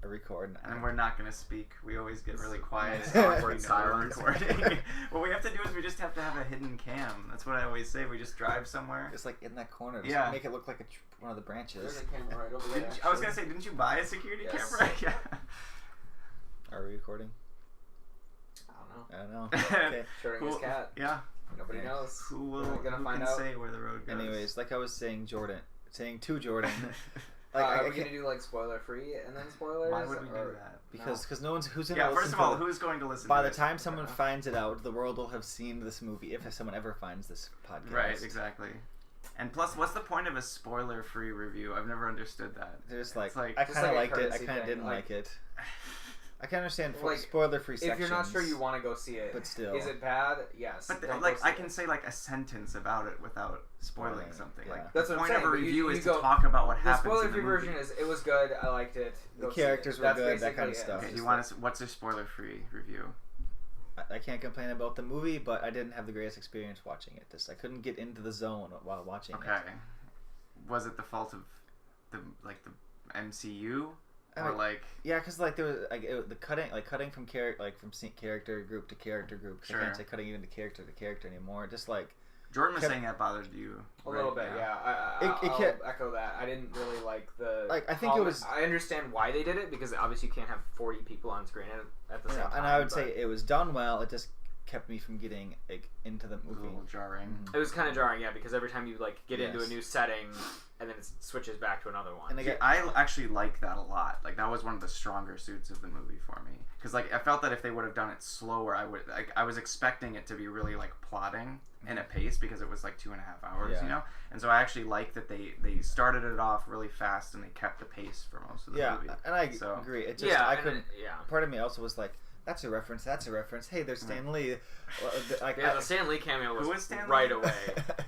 a record. And we're not going to speak. We always get really quiet. It's awkward silence. Recording. What we have to do is we just have to have a hidden cam. That's what I always say. We just drive somewhere. Just like in that corner. Just Yeah. make it look like one of the branches. There's a camera right over there. I was going to say, didn't you buy a security Yes. camera? Yeah. Are we recording? I don't I know. don't know. Okay. Showing his cat. Yeah. Nobody Okay. knows. Who find can out? say where the road goes? Anyways, like I was saying to Jordan, Are we gonna do like spoiler free and then spoilers? Why would we do that? Because no one's who's gonna Yeah, listen first of to all, it. who's going to listen By to the this? time someone finds it out, the world will have seen this movie. If someone ever finds this podcast, Right, exactly. And plus, what's the point of a spoiler-free review? I've never understood that. They're just like, It's like- I Just kind of like a liked it. I courtesy kind of thing, didn't like- like it. I can understand Like, spoiler-free sections. If you're not sure you want to go see it, But still. is it bad? Yes. But don't like, go see I it. can say like a sentence about it without spoiling Spoiling it, something. yeah. Like That's the what I'm point of a saying, but review you is go- to talk about what The happens. in spoiler-free the movie. version is it was good. I liked it. The Go see it. characters were That's good, that kind of basically stuff. it. Okay, do you want us? What's your spoiler-free review? I can't complain about the movie, but I didn't have the greatest experience watching it. I couldn't get into the zone while watching Okay. it. Was it the fault of the MCU or mean, like? Yeah, because like there was the cutting from character group to character group. 'Cause Sure. I can't say cutting it into character to character anymore. Just like Jordan was kept- saying that bothered you. A little bit, yeah. I'll echo that. I didn't really like the. Like, I think it was- I understand why they did it because obviously you can't have 40 people on screen at the same time. and I would but say it was done well. It just kept me from getting into the It was a movie. little jarring. it was kind of jarring, yeah, because every time you like get into a Yes. new setting and then it switches back to another one. And See, I actually like that a lot. Like that was one of the stronger suits of the movie for me. Because like I felt that if they would have done it slower, I was expecting it to be really like plotting in a pace because it was like 2.5 hours, Yeah. you know. And so I actually like that they started it off really fast and they kept the pace for most of the movie. And I So- agree. It just yeah, I and couldn't. yeah. Part of me also was like, that's a reference. That's a reference. Hey, there's Stan Lee. Like, Yeah, the Stan Lee cameo was Who was Stan Lee? right away.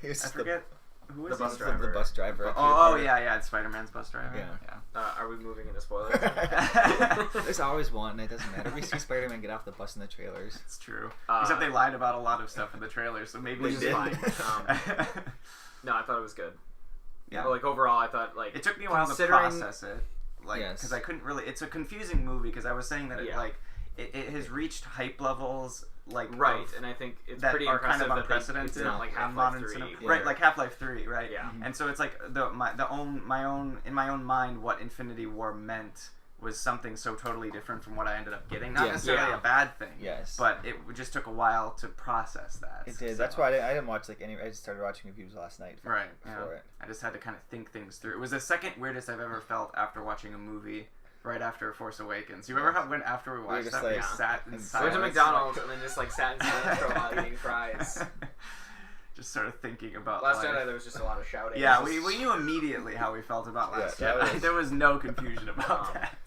He was I just forget who was the bus he? driver. The bus driver. Oh yeah, it's Spider-Man's bus driver. Yeah. Are we moving into spoilers? There's always one. It doesn't matter. We see Spider-Man get off the bus in the trailers. It's true. Except they lied about a lot of stuff in the trailer, so maybe Which they is did. fine. No, I thought it was good. Yeah. But like overall, I thought like It took me a while to considering- process it, like Yes. because I couldn't really. It's a confusing movie because I was saying that Yeah. it has reached hype levels like right, of- and I think it's that pretty are kind impressive of that unprecedented it's not like in Half-Life modern 3. cinema. Yeah. Right, like Half-Life 3, right? Yeah. And so it's like in my own mind, what Infinity War meant was something so totally different from what I ended up getting. Not Yes. necessarily Yeah. a bad thing. Yes. But it just took a while to process that. It did. So- That's why I didn't watch like any. I just started watching reviews last night. For Right. it. I just had to kind of think things through. It was the second weirdest I've ever felt after watching a movie right after Force Awakens. You remember how when after we watched just that we like- sat in and silence? Went to McDonald's and then just like sat in silence for a while eating fries. Just sort of thinking about Last life. Jedi, there was just a lot of shouting. Yeah, It was we knew immediately how we felt about Last Yeah, that Jedi. was- There was no confusion about Um, that.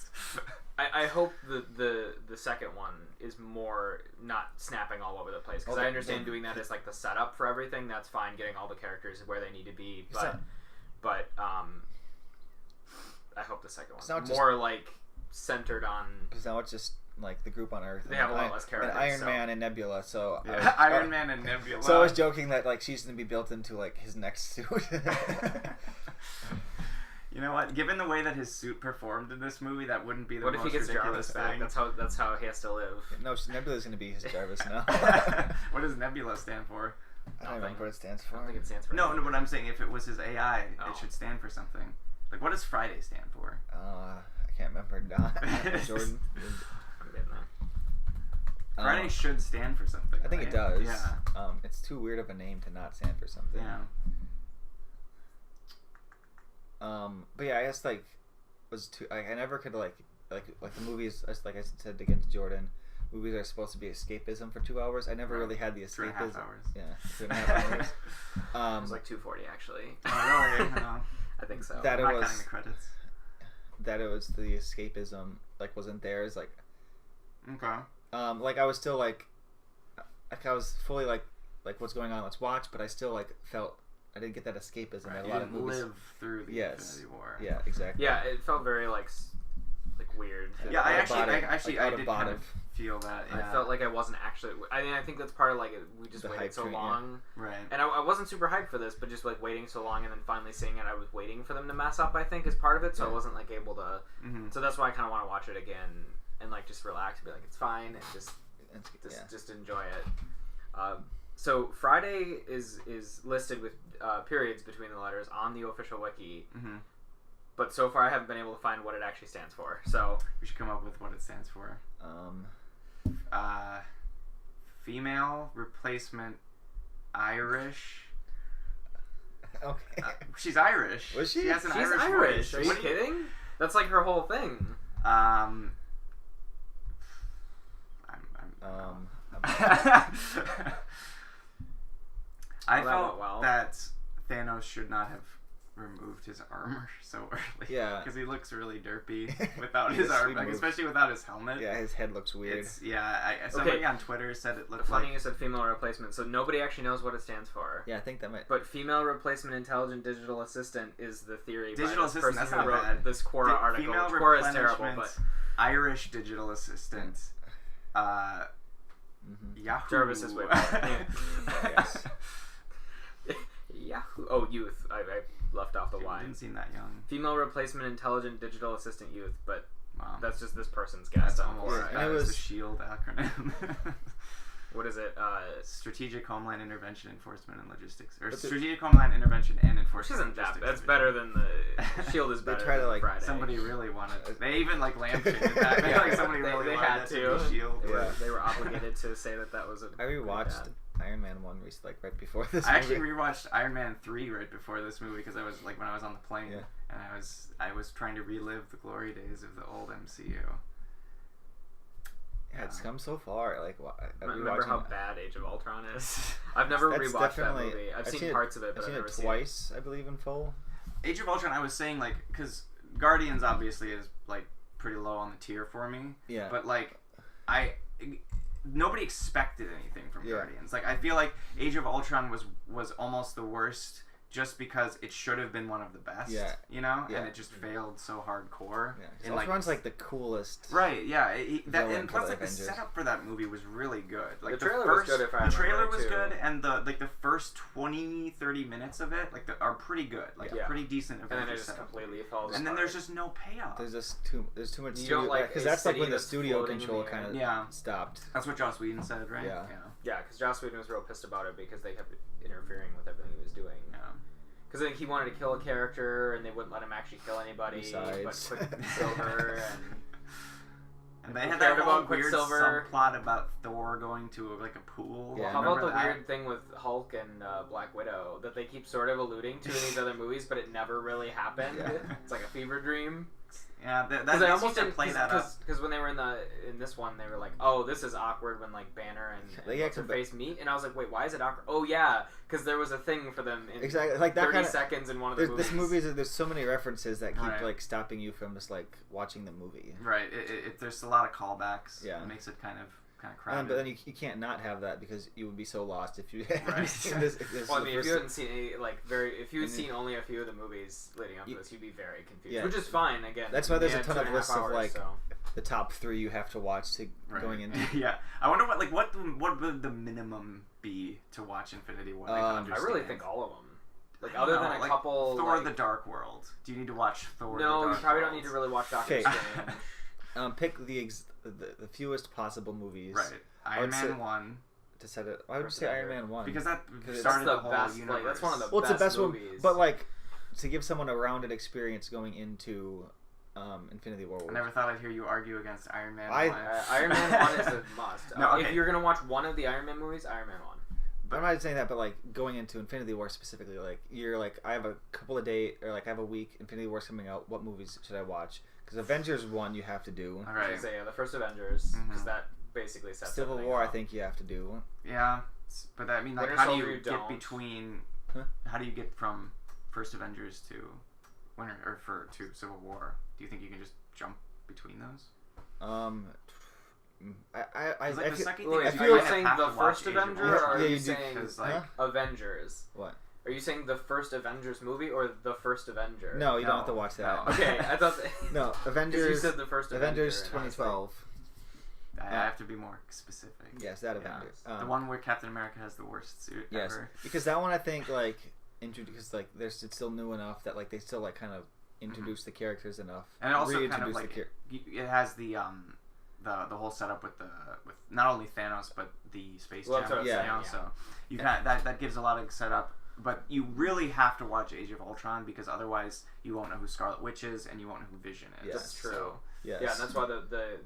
I hope the second one is more not snapping all over the place because Okay, I understand then- doing that as like the setup for everything. That's fine, getting all the characters where they need to be, but I hope the second It's not one's just- more like centered on. Because now it's just like the group on Earth. They have a lot less characters, And Iron so- Man and Nebula. So I was- Iron Man and Nebula. So I was joking that like she's gonna be built into like his next suit. You know what? Given the way that his suit performed in this movie, that wouldn't be the What if most he gets ridiculous Jarvis back? thing. That's how he has to live. No, Nebula's gonna be his Jarvis now. What does Nebula stand for? I don't remember what it stands I for. don't think it stands for. No, anything. but I'm saying if it was his AI, Oh. it should stand for something. Like, what does Friday stand for? I can't remember. Jordan. I'm getting that. Friday should stand for something. I think it right? does. Yeah. It's too weird of a name to not stand for something. Yeah. But yeah, I guess like was too. I never could like the movies. Like I said again to Jordan, movies are supposed to be escapism for 2 hours. I never Right. really had the 3.5 escapism. hours. Yeah, 2.5 hours. It was like 240 actually. Oh, really? No. I think so. That I'm it not was- counting the credits. That it was the escapism like wasn't theirs. Like Okay. like I was still like I was fully like what's going on? Let's watch. But I still like felt I didn't get that escapism. Right. That You a lot of didn't movies. live through the Yes. Infinity War. Yeah, exactly. Yeah, it felt very like weird. Yeah, I Out of actually body- I like, out of did body. kind of feel that. Yeah. I felt like I wasn't actually. I mean, I think that's part of like we just The waited hype so train, long, right. and I wasn't super hyped for this, but just like waiting so long and then finally seeing it, I was waiting for them to mess up. I think is part of it, so I wasn't like able to. Mm-hmm. So that's why I kind of want to watch it again and like just relax and be like it's fine and just enjoy it. So Friday is listed with periods between the letters on the official wiki. Mm-hmm. But so far, I haven't been able to find what it actually stands for. So we should come up with what it stands for. Female replacement Irish. Okay. She's Irish. Was she? She has an she's Irish. Irish. Voice. Are you kidding? That's like her whole thing. I'm I felt that Thanos should not have removed his armor so early. Yeah. Because he looks really derpy without his armor, like, especially without his helmet. Yeah, his head looks weird. Somebody on Twitter said it looked funny like... you said female replacement, so nobody actually knows what it stands for. Yeah, I think that might... But female replacement intelligent digital assistant is the theory digital by this assistant, person that's who not wrote bad. this Quora article, Female which Quora is terrible, replenishment, but... Irish digital assistant. Yahoo. Jarvis is way better. Yes. Yahoo. Oh, youth. I left off the line. Didn't seem that young. Female replacement intelligent digital assistant youth, but Wow. that's just this person's guess. That's on almost Quora. Yeah, that it is was- the SHIELD acronym. What is it? Strategic Homeland Intervention Enforcement and Logistics, or But the- Strategic Homeland Intervention and Which Enforcement. isn't that. Logistics That's Division. better than the Shield is They better try to, than like, Friday. Somebody really wanted. They even like lampshaded that. Yeah, Like somebody they- really they wanted had that to. be SHIELD. Yeah. They were obligated to say that was a. I rewatched Iron Man 1 recently, like right before this I movie. actually rewatched Iron Man 3 right before this movie because I was like when I was on the plane Yeah. and I was trying to relive the glory days of the old MCU. Yeah, it's come so far. Like, Remember how bad Age of Ultron is? I've never That's rewatched that definitely- movie. I've seen it- parts of it, but I've I've seen never it seen twice, I believe, in full. Age of Ultron, I was saying like because Guardians obviously is like pretty low on the tier for me. Yeah. But like nobody expected anything from Yeah. Guardians. Like I feel like Age of Ultron was almost the worst just because it should have been one of the best. Yeah. You know, Yeah. and it just failed so hardcore. Yeah, And, Ultron's like the coolest. Right, yeah, villain and for plus the like the Avengers. setup for that movie was really good. Like The trailer was first, good, if I the trailer remember was too. good, and the first 20-30 minutes of it are pretty good, like Yeah. a pretty decent And then it Avengers just setup. completely falls And then apart. there's just no payoff. There's too much You studio, don't like because a that's like city when the that's studio floating in control the kind of Yeah. stopped. That's what Joss Whedon said, right? Yeah. Yeah, because Joss Whedon was real pissed about it because they kept interfering with everything he was doing. Yeah. Because I think he wanted to kill a character and they wouldn't let him actually kill anybody. Besides. But Quicksilver And they Who had cared that whole about weird Quicksilver? subplot about Thor going to like a pool. Yeah. How about Remember the that? weird thing with Hulk and Black Widow that they keep sort of alluding to in these other movies, but it never really happened? Yeah. It's like a fever dream. Yeah, that Because I they almost used to didn't play that up. because when they were in this one, they were like, "Oh, this is awkward when like Banner and They what's her actually- face meet," and I was like, "Wait, why is it awkward?" Oh yeah, because there was a thing for them in Exactly, like that 30 kind of. seconds in one of the movies. This movie, there's so many references that keep Right. like stopping you from just like watching the movie. Right. There's a lot of callbacks. Yeah. It makes it kind of And crowded. but then you can't not have that because you would be so lost if you Right. hadn't seen this. If this Well, I is the mean, if first- you hadn't seen any, if you had And seen only a few of the movies leading up to You- this, you'd be very confused. Yeah. Which is fine. Again, That's why there's they a had ton of 2.5 lists of, hours, like, so. the top 3 you have to watch to Right. going into. Yeah. I wonder what would the minimum be to watch Infinity War? Like, I I understand? really think all of them. Like I other don't than know, a like, couple. Thor: like, The Dark World. Do you need to watch Thor? no, the you Dark probably World? don't need to really watch Doctor Okay. Strange. Pick the fewest possible movies. Right. Iron would say- Man 1. To set it. Why would you First say Iron Avenger. Man 1? Because that Because started that's the whole best, universe. like, that's one of the well, it's the best best one, movies. but like to give someone a rounded experience going into Infinity War. I never thought I'd hear you argue against Iron Man I- 1. Iron Man 1 is a must. No, okay. If you're gonna watch one of the Iron Man movies, Iron Man 1. I'm not saying that, but like going into Infinity War specifically, like you're like I have a couple of days or like I have a week. Infinity War's coming out. What movies should I watch? Because Avengers 1 you have to do. All I right. should say the first Avengers, because Mhm. that basically sets Civil everything War I up. think you have to do. Yeah, but I mean, like, Winter how do Soldier you you get don't. between? Huh? How do you get from First Avengers to to Civil War? Do you think you can just jump between those? I 'Cause, like, the feel, second Wait, thing are is you you kind of saying have the to watch first Age of Avenger, Ultron. or are Yeah, you you do, saying 'cause, like, huh? Avengers? What? Are you saying the first Avengers movie or the first Avenger? No, you don't No, have to watch that. no. Okay, I thought. No, Because Avengers. you said the first Avengers Avenger, and I was 2012. I have to be more specific. Yes, that Avengers. The one where Captain America has the worst suit ever. Because that one I think like because like it's still new enough that like they still like kind of introduce the characters enough. And it also kind of like it has the whole setup with not only Thanos but the space gem. Yeah. So you kind of, that gives a lot of setup. But you really have to watch Age of Ultron because otherwise you won't know who Scarlet Witch is and you won't know who Vision is. Yes. That's true. So, yes. Yeah, and that's why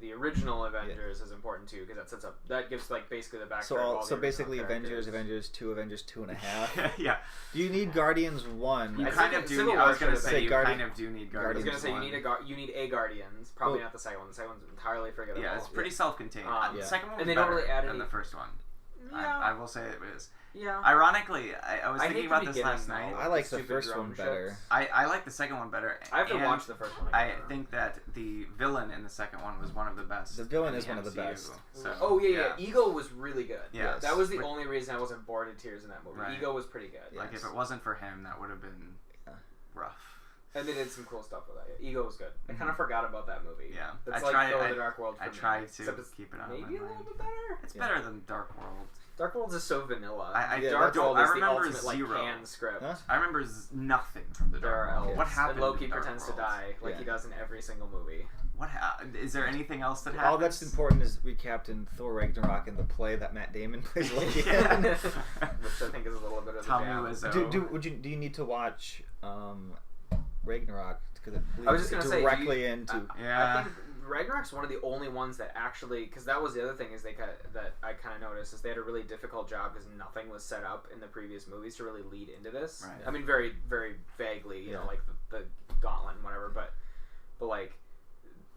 the original Avengers is important too because that sets up that gives like basically the background. So basically Avengers 2, Avengers 2.5. Yeah. Do you need Guardians 1? You kind of do. I was gonna say you kind of do need Guardians. I was gonna say you need a Guardians, probably not the second one. The second one's entirely forgettable. Yeah, it's pretty self-contained. The second one was and they better don't really add than the first one. Yeah. I will say it is. Yeah. Ironically, I was thinking about this last night. I like the first one better. I like the second one better. I have to watch the first one again. I think that the villain in the second one was one of the best. The villain is one of the best. So, Ego was really good. Yeah, that was the only reason I wasn't bored in tears in that movie. Right. Ego was pretty good. Like if it wasn't for him, that would have been rough. And they did some cool stuff with that. Ego was good. I kind of forgot about that movie. Yeah, that's like Thor: The Dark World. I tried to keep it on my mind. Maybe a little bit better. It's better than Dark World. Dark World is so vanilla. Dark World is the remember ultimate like canned script. Huh? I remember nothing from the Dark World. What happened? And Loki in Dark pretends World? to die like he does in every single movie. Is there anything else that happens? All that's important is recapped in Thor Ragnarok in the play that Matt Damon plays Loki in. Which I think is a little bit of Tommy the jam. Wiseau. Do you need to watch Ragnarok because it I was just gonna directly into? I think Ragnarok's one of the only ones that actually, because that was the other thing is that I kind of noticed is they had a really difficult job because nothing was set up in the previous movies to really lead into this. Right. I mean, very very vaguely, you know, like the gauntlet and whatever, but like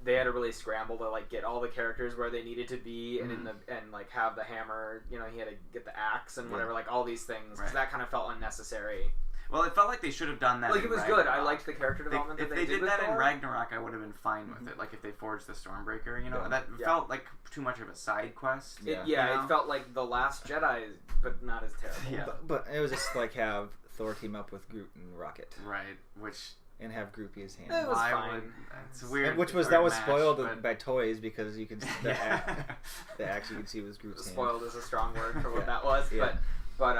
they had to really scramble to like get all the characters where they needed to be and and like have the hammer, you know, he had to get the axe and whatever, like all these things because that kind of felt unnecessary. Well, it felt like they should have done that. Like it was good. I liked the character development. If they did that in Ragnarok, I would have been fine with it. Like if they forged the Stormbreaker, you know, that felt like too much of a side quest. It felt like the Last Jedi, but not as terrible. Yeah, but it was just like have Thor team up with Groot and Rocket, right? And have Groot be his hand. It was fine. It's weird. That was spoiled by toys because you could the axe you could see was Groot's hand. Spoiled is a strong word for what that was, but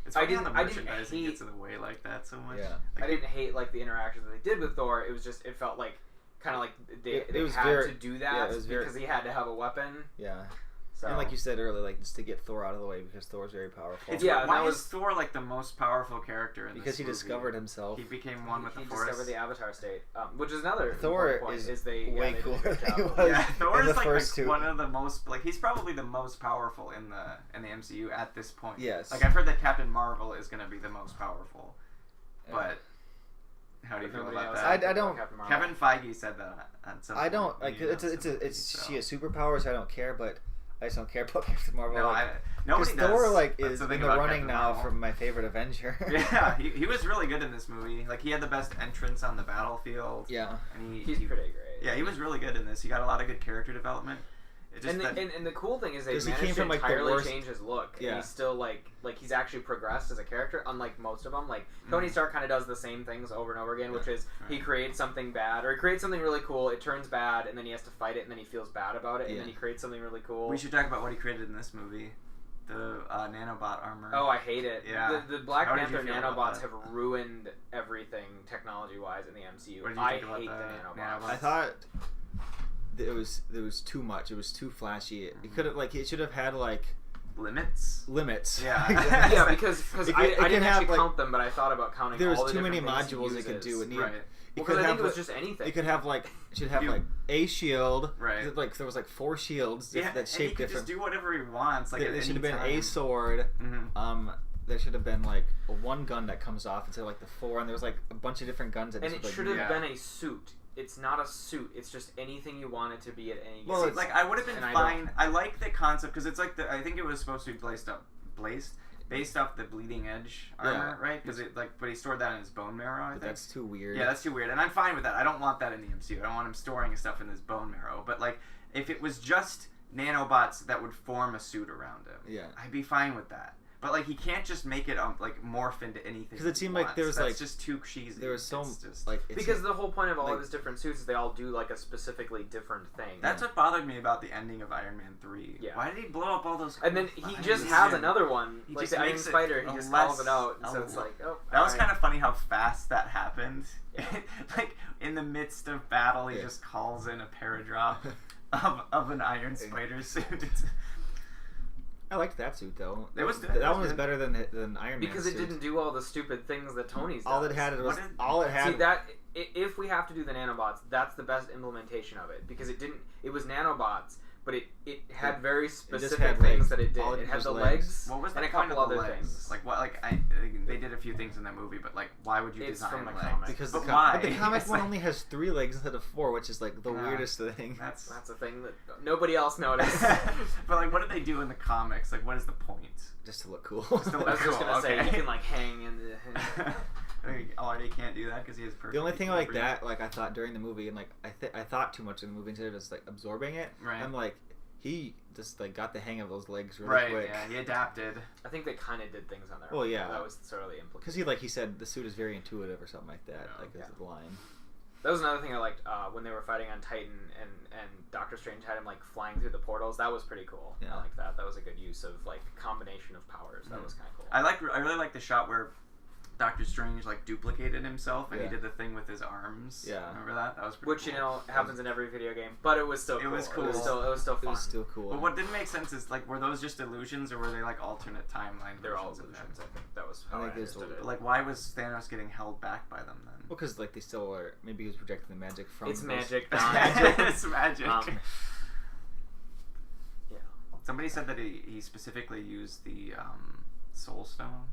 It's funny how the merchandising gets in the way like that so much. Yeah. I didn't hate like the interactions that they did with Thor. It was just it felt like kind of like they had to do that because he had to have a weapon. Yeah. So. And like you said earlier, like just to get Thor out of the way because Thor's very powerful. Why is Thor like the most powerful character in this movie? Because he discovered himself. He became one with the Force. He discovered the Avatar state, which is another Thor point, is way cooler. Thor is like one of the most he's probably the most powerful in the MCU at this point. Yes. Like I've heard that Captain Marvel is going to be the most powerful, but. How do you feel about that? I don't. Kevin Feige said that. I don't like. She has superpowers. I don't care, but I just don't care about Captain Marvel. No, nobody does. Thor is in the running Captain now Marvel. from my favorite Avenger. Yeah, he was really good in this movie. Like he had the best entrance on the battlefield. Yeah, and he's pretty great. Yeah, he was really good in this. He got a lot of good character development. And the cool thing is they managed to like entirely change his look. Yeah. And he's still like he's actually progressed as a character, unlike most of them. Like Tony Stark kind of does the same things over and over again, which is he creates something bad or he creates something really cool. It turns bad, and then he has to fight it, and then he feels bad about it, and then he creates something really cool. We should talk about what he created in this movie. The nanobot armor. Oh, I hate it. Yeah. The Black Panther nanobots have ruined everything technology-wise in the MCU. I hate the nanobots. I thought it was too much. It was too flashy. It could have it should have had limits. Yeah. Yeah, because I didn't actually count them, but I thought about counting. There was all the too many modules modules it could do. Right. Because I think it was just anything. It could have a shield. Right. Like there was 4 shields that shaped and he could different. Just do whatever he wants. Like there should have been time. a sword. Mm-hmm. There should have been one gun that comes off instead of the 4, and there was a bunch of different guns. That and it should have been a suit. It's not a suit. It's just anything you want it to be at any. Well, I would have been fine. I like the concept because it's I think it was supposed to be based off the bleeding edge armor, right? Because but he stored that in his bone marrow. I think that's too weird. Yeah, that's too weird, and I'm fine with that. I don't want that in the MCU. I don't want him storing stuff in his bone marrow. But if it was just nanobots that would form a suit around him, I'd be fine with that. But like he can't just make it like morph into anything. Because it seemed like there was That's just too cheesy. There was so just, like because the whole point of all of his different suits is they all do like a specifically different thing. That's what bothered me about the ending of Iron Man 3. Yeah. Why did he blow up all those? And then he just has another one, He like just the Iron makes it Spider. He just calls it out, and so it's like, oh. That was kind of funny how fast that happened. Yeah. Like in the midst of battle, he Yeah. just calls in a paradrop of an Iron Spider suit. I liked that suit though. It was good. That It was one was good. better than Iron Man. Because it didn't do all the stupid things that Tony's does. All it had was What did- all it had. See that if we have to do the nanobots, that's the best implementation of it because it didn't. It was nanobots, but it had very specific had things legs. that it did. All It had was the legs. legs What was the and a point couple of the other legs? things. Like what? Like they did a few things in that movie, but like why would you It's design from the legs? comic. because but the why? but the comic It's one like- only has 3 legs instead of 4, which is like the Yeah. weirdest thing. That's That's a thing that nobody else noticed. but like, what did they do in the comics? Like, what is the point? Just to look cool. Just to I was just gonna say Okay. you can like hang in the. Already can't do that because he has perfect. The only thing like equilibrium. that, like I thought during the movie, and like I thought too much in the movie instead of just like absorbing it. Right. I'm like, he just like got the hang of those legs really Right. quick. Yeah. He adapted. I think they kind of did things on their Well, own. yeah. That was sort of the implication. Because he said the suit is very intuitive or something like that. Yeah. Like Yeah. is the line. That was another thing I liked when they were fighting on Titan and Doctor Strange had him like flying through the portals. That was pretty cool. Yeah. I like that. That was a good use of like combination of powers. That was kind of cool. I really like the shot where Doctor Strange like duplicated himself and he Yeah. did the thing with his arms. Yeah. Remember that? That was pretty Which cool. you know happens in every video game, but it was still cool. It was cool. It was still It fun. was still cool. But what didn't make sense is like, were those just illusions or were they like alternate timeline? They're all versions of illusions. them? I think that was I how I, think there's understood a- it. But, like, why was Thanos getting held back by them then? Well, because like they still are. Maybe he was projecting the magic from. It's those- magic. It's Don. magic. It's magic. Yeah. Somebody said that he specifically used the Soul Stone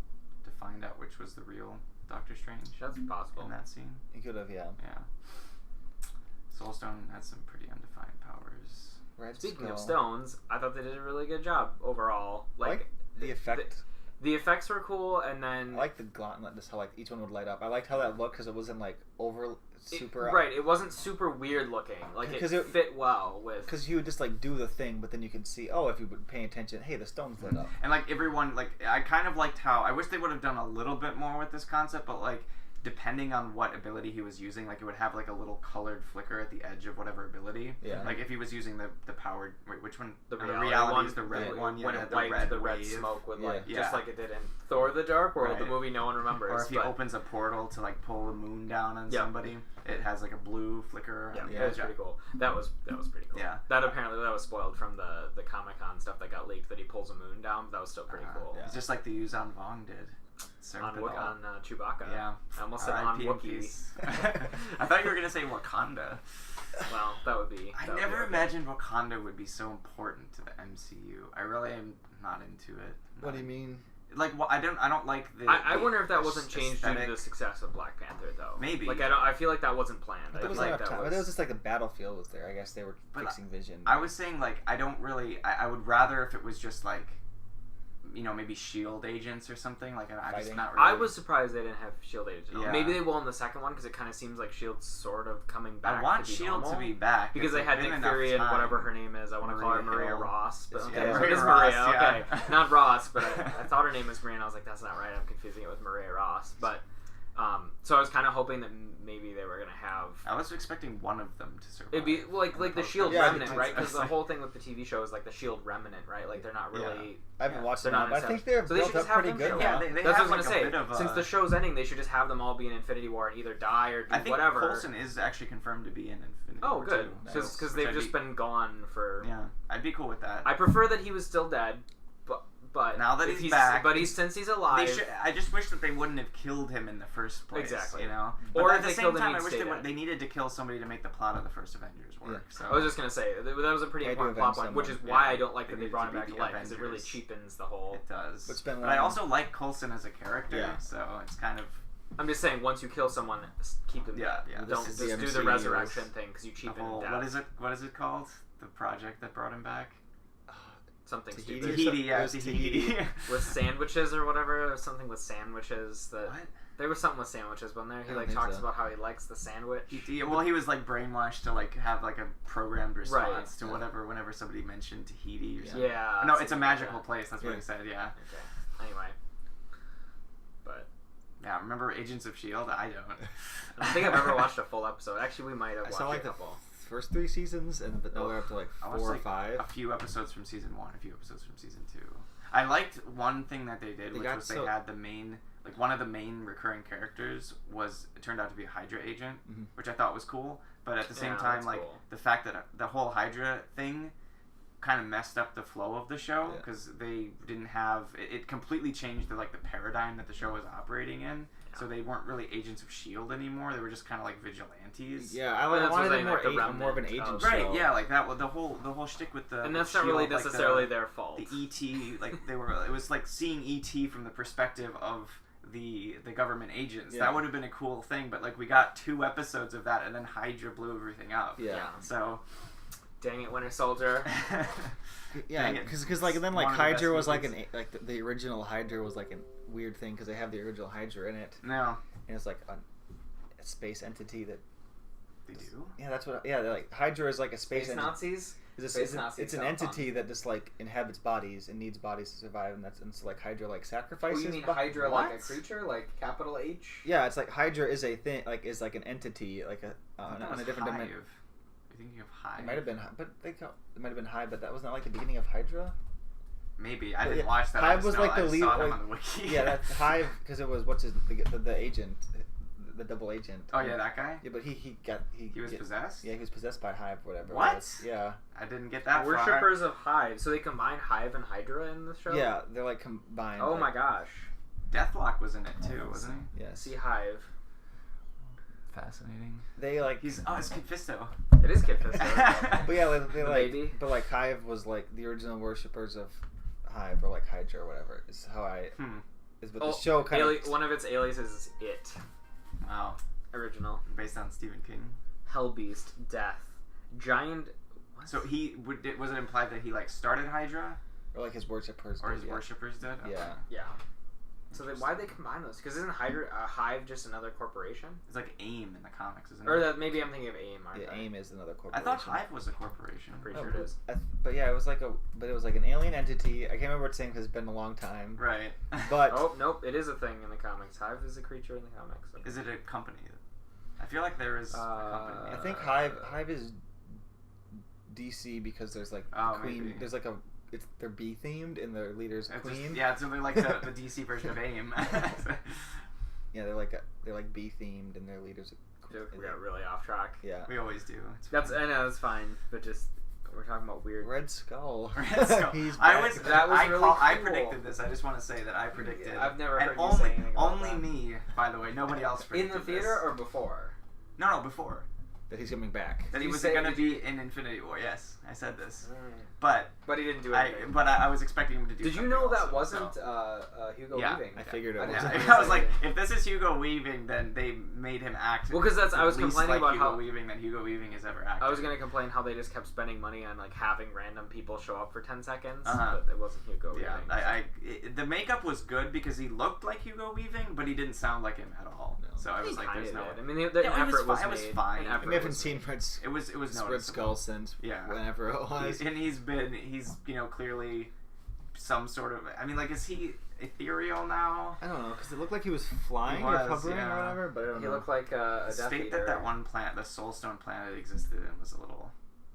to find out which was the real Doctor Strange That's possible. in that scene. He could have, yeah. Yeah. Soul Stone had some pretty undefined powers. Red Speaking Skull. of stones, I thought they did a really good job overall. I like the effect. The effects were cool, and then I like the gauntlet, just how like each one would light up. I liked how that looked because it wasn't like over super. right. It wasn't super weird looking. Like it 'Cause it- fit well with. Because you would just like do the thing, but then you could see, oh, if you were paying attention, hey, the stone's lit up. And like everyone, like I kind of liked how I wish they would have done a little bit more with this concept, but like depending on what ability he was using, like it would have like a little colored flicker at the edge of whatever ability. Yeah. Like if he was using the powered, wait, which one? The reality reality one, is the red one. Yeah, when the it wiped red the red wave. smoke would like Yeah. just like it did in Thor: The Dark World, the Right. movie no one remembers. Or if he but, opens a portal to like pull the moon down on Yeah. somebody, it has like a blue flicker. yeah, Yeah. that was pretty cool. That was pretty cool. Yeah. That apparently that was spoiled from the Comic-Con stuff that got leaked that he pulls a moon down. But that was still pretty cool. It's just like the Yuzan Vong did. Served On it all. Chewbacca. Yeah. I almost said on R.I.P. in Wookiee. peace. I thought you were gonna say Wakanda. Well, that would be. I that would be never okay. imagined Wakanda would be so important to the MCU. I really am not into it. What do you mean? Like, well, I don't like the. I the wonder if that wasn't changed due aesthetic. to the success of Black Panther, though. Maybe. Like I feel like that wasn't planned. I But there feel was like enough that time. But was. it was just like the battlefield was there. I guess they were But fixing Vision. I was saying like I don't really. I would rather if it was just like, you know, maybe Shield agents or something. Like I'm just Fighting. not really. I was surprised they didn't have Shield agents. Yeah. Maybe they will in the second one because it kind of seems like Shield's sort of coming back. I want to be Shield normal. to be back Because It's they had been Nick enough Fury and time. whatever her name is. I want to call her Maria Maria Hill. Ross. But It's- okay, yeah, so it Maria is Ross, Maria. yeah. Okay, not Ross, but I thought her name was Maria, and I was like, that's not right. I'm confusing it with Maria Ross. But so I was kind of hoping that maybe they were gonna have. I was expecting one of them to survive. It'd be like the Shield Yeah, remnant, right? Because the like- whole thing with the TV show is like the Shield remnant, right? Like they're not really. I haven't watched They're them, not but I think they're so they built should up just have pretty them good. show now. Yeah, they That's what I have was gonna like a say. bit of a- Since the show's ending, they should just have them all be in Infinity War and either die or do I think whatever. Coulson is actually confirmed to be in Infinity Oh, War good. too, Because so- they've which I'd just be- been gone for. Yeah, I'd be cool with that. I prefer that he was still dead, but Now that if he's back, but since he's alive. They should, I just wish that they wouldn't have killed him in the first place. Exactly. You know. Or But if at the they same killed him, time, he'd I wish stay they, dead. they needed to kill somebody to make the plot of the first Avengers work. Yeah. So. I was just gonna say that was a pretty They had to important plot avenge point, which is someone. why Yeah. I don't like They that they needed brought to him back be to the life because it really Avengers. cheapens the whole. It does. But it's been I long. also like Coulson as a character, Yeah. so it's kind of I'm just saying, once you kill someone, keep them. Yeah, dead. yeah. Don't This is just the do the MCU resurrection is- thing because you the cheapen whole, death. what is it called? The project that brought him back? Something Tahiti. stupid. Tahiti, yeah, It was Tahiti. With sandwiches or whatever, or something with sandwiches. That What? there was something with sandwiches, wasn't there? He I like don't think talks so. about how he likes the sandwich. Well, he was like brainwashed to like have like a programmed response Right. to whatever whenever somebody mentioned Tahiti or Yeah. something. Yeah. No, it's a something like magical that. place. That's what Yeah. he said. Yeah. Okay. Anyway. But Yeah, remember Agents of S.H.I.E.L.D.? I don't. I don't think I've ever watched a full episode. Actually, we might have I watched saw like a couple. the first 3 seasons, but now they're up to like I 4 watched, or like, 5. a few episodes from season 1, a few episodes from season 2. I liked one thing that they did, which was they had the main, like one of the main recurring characters it turned out to be a Hydra agent, which I thought was cool. But at the same time, like cool. The fact that the whole Hydra thing kind of messed up the flow of the show because they didn't have it completely changed the paradigm that the show was operating in. So they weren't really agents of S.H.I.E.L.D. anymore. They were just kind of like vigilantes. Yeah, I wanted more of an agent show. Right, yeah, like that. The whole shtick with the and that's not really necessarily their fault. The E.T. It was like seeing E.T. from the perspective of the government agents. Yeah. That would have been a cool thing. But like we got 2 episodes of that, and then Hydra blew everything up. Yeah. So. Dang it, Winter Soldier. Yeah, because like then like Hydra was like the original Hydra was like a weird thing because they have the original Hydra in it. No. And it's like a space entity that. They do. Yeah, that's what. Yeah, they're like Hydra is like a space Nazis. It's an entity that just like inhabits bodies and needs bodies to survive, and so like Hydra like sacrifices. Oh, you mean Hydra like a creature, like capital H? Yeah, it's like Hydra is a thing, like is like an entity, like on a different dimension. Thinking of Hive. It might have been, it might have been Hive, but that was not like the beginning of Hydra. Maybe I didn't watch that. Hive was like the lead. On the wiki. Yeah, that's Hive because it was the agent, the double agent. Oh yeah, that guy. Yeah, but he was possessed. Yeah, he was possessed by Hive, or whatever. What? Yeah, I didn't get that. Worshippers of Hive. So they combine Hive and Hydra in the show. Yeah, they're like combined. Oh my gosh. Deathlock was in it too, wasn't he? Yeah. See Hive. Fascinating. They like it's Kid Fisto. It is Kid Fisto. But yeah, they like baby. But like Hive was like the original worshippers of Hive or like Hydra or whatever. Is how I is what the show kind of one of its aliases is It. Wow. Original. Based on Stephen King. Hellbeast, Death, Giant. What? So was it implied that he like started Hydra? Or like his worshippers or his worshippers did? Okay. Yeah. Yeah. So why'd they combine those? Because isn't Hive just another corporation? It's like AIM in the comics, isn't it? Or maybe I'm thinking of AIM. Yeah, AIM is another corporation. I thought Hive was a corporation. I'm pretty sure it is. But yeah, it was like an alien entity. I can't remember what it's saying because it's been a long time. Right. But oh nope, it is a thing in the comics. Hive is a creature in the comics. Is it a company? I feel like there is a company. I think Hive is DC because there's like Queen. Maybe. There's like they're bee themed and their leader's Queen. Yeah, it's really like the DC version of AIM. Yeah, they're like bee themed and their leader's. We got really off track. Yeah, we always do. I know it's fine, but just we're talking about weird. Red Skull. Red Skull. He's back. I predicted this. I just want to say that I predicted. I've never heard you say anything about only that. Me, by the way. Nobody else predicted in the theater this. or before? No, before. That he's coming back. That he was going to be in Infinity War. Yes, I said this. But he didn't do anything. I was expecting him to do. Did you know that wasn't Hugo Weaving? I figured it was. I was like, if this is Hugo Weaving, then they made him act. Well, because I was complaining about Hugo Weaving than Hugo Weaving has ever acted. I was going to complain how they just kept spending money on like having random people show up for 10 seconds, but it wasn't Hugo Weaving. Yeah, the makeup was good because he looked like Hugo Weaving, but he didn't sound like him at all. No. So I was like, "There's no." I mean, the effort was made. It was fine. We haven't seen It was Red Skull since whenever it was, and he's clearly some sort of. I mean, like, is he ethereal now? I don't know because it looked like he was flying or hovering or whatever, but I don't know. He looked like a Death state Eater. that one planet, the Soulstone planet, existed in was a little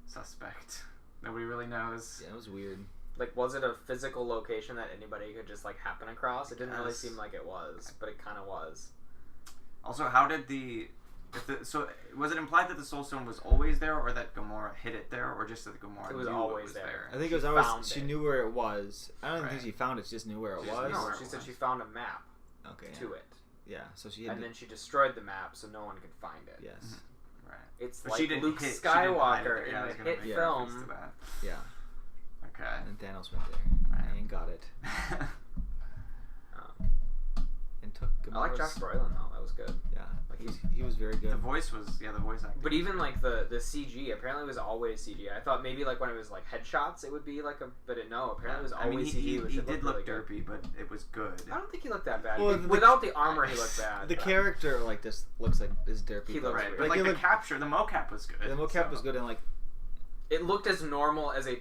suspect. Nobody really knows. Yeah, it was weird. Like, was it a physical location that anybody could just like happen across? It didn't really seem like it was, but it kind of was. Also, how did so was it implied that the Soulstone was always there, or that Gamora hid it there, or just that Gamora knew always it was there? I think it was always she knew where it was. I don't think she found it; she just knew where it was. No, she said she found a map. To it. Yeah, so she. And then she destroyed the map, so no one could find it. Yes. Mm-hmm. Right. It's but like Luke Skywalker in the hit film. Yeah. Okay. And Thanos went there and got it. And took. I like Josh Brolin though. That was good. Yeah. He was very good. The voice acting. But even like the CG, apparently it was always CG. I thought maybe like when it was like headshots, it would be like apparently it was always CG. He did look derpy, but it was good. I don't think he looked that bad. Well, without the armor, he looked bad. The character like this looks like is derpy. He looks right, but like the capture, the mocap was good. The mocap was good, and like It looked as normal as a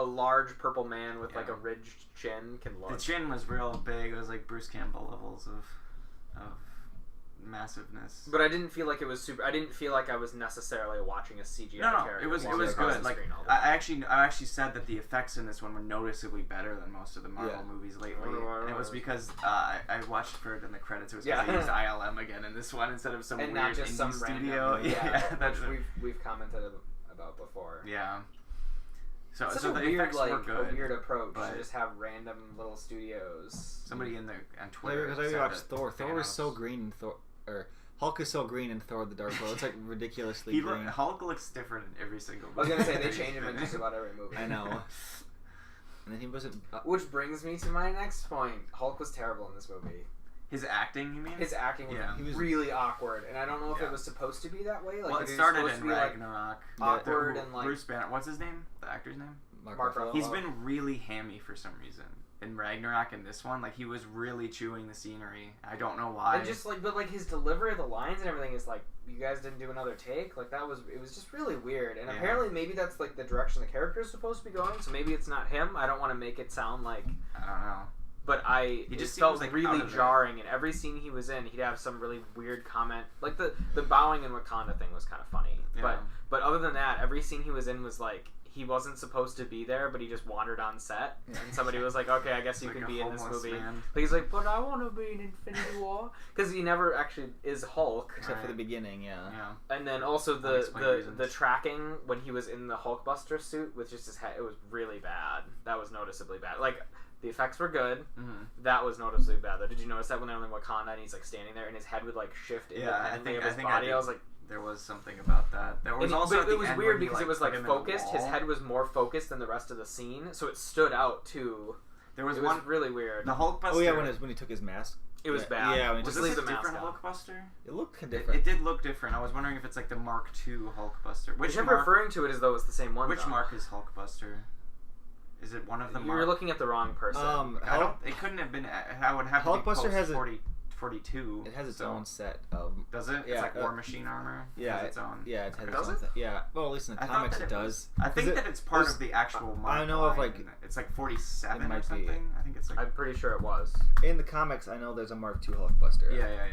large purple man with like a ridged chin can look. The chin was real big. It was like Bruce Campbell levels of massiveness. But I didn't feel like it was super. I didn't feel like I was necessarily watching a CGI character. It was good. Like I actually said that the effects in this one were noticeably better than most of the Marvel movies lately. And it was because I watched for it in the credits. It was because they used ILM again in this one instead of some and weird not just indie some studio. Which we've commented about before. Yeah. So it's the weird, effects were good. A weird approach to just have random little studios. Somebody on Twitter. Because I watched Thor. Thor was so green. Hulk is so green in Thor: The Dark World. It's like ridiculously green. Hulk looks different in every single movie. I was gonna say they change him in just about every movie. I know. And then he wasn't. Which brings me to my next point. Hulk was terrible in this movie. His acting, you mean? His acting was really awkward, and I don't know if it was supposed to be that way. Like, it started in Ragnarok. Awkward and like Bruce Banner. What's his name? The actor's name? Mark Ruffalo. He's been really hammy for some reason. In Ragnarok and this one, like he was really chewing the scenery. I don't know why. And just like, but like his delivery of the lines and everything is like, you guys didn't do another take. Like it was just really weird. And apparently, maybe that's like the direction the character is supposed to be going. So maybe it's not him. I don't want to make it sound like I don't know. But he just felt like really jarring. And every scene he was in, he'd have some really weird comment. Like the bowing in Wakanda thing was kind of funny. Yeah. But other than that, every scene he was in was like, he wasn't supposed to be there, but he just wandered on set, and somebody was like, "Okay, I guess you can be in this movie." Man. But he's like, "But I want to be in Infinity War," because he never actually is Hulk, except for the beginning, yeah. And then also the tracking when he was in the Hulkbuster suit with just his head, it was really bad. That was noticeably bad. Like the effects were good. Mm-hmm. That was noticeably bad. Though, did you notice that when they were in Wakanda and he's like standing there and his head would like shift independently of his body? I was like. There was something about that. There was also it was weird because it was like focused. His head was more focused than the rest of the scene, so it stood out too. There was one really weird. The Hulkbuster. Oh yeah, when he took his mask. It was bad. Yeah, was this a different Hulkbuster? It looked different. It did look different. I was wondering if it's like the Mark II Hulkbuster. Which I'm referring to it as though it's the same one. Which Mark is Hulkbuster? Is it one of the? You're looking at the wrong person. It couldn't have been. I would have Hulkbuster has 42. It has its own set of. Does it? It's like War Machine armor. Yeah, it has its own. Yeah, it has its own. Yeah, well, at least in the comics it does. I think that it's part of the actual Mark. I know of like it's like 47 or something. I think it's like. I'm pretty sure it was. In the comics, I know there's a Mark II Hulkbuster. Yeah.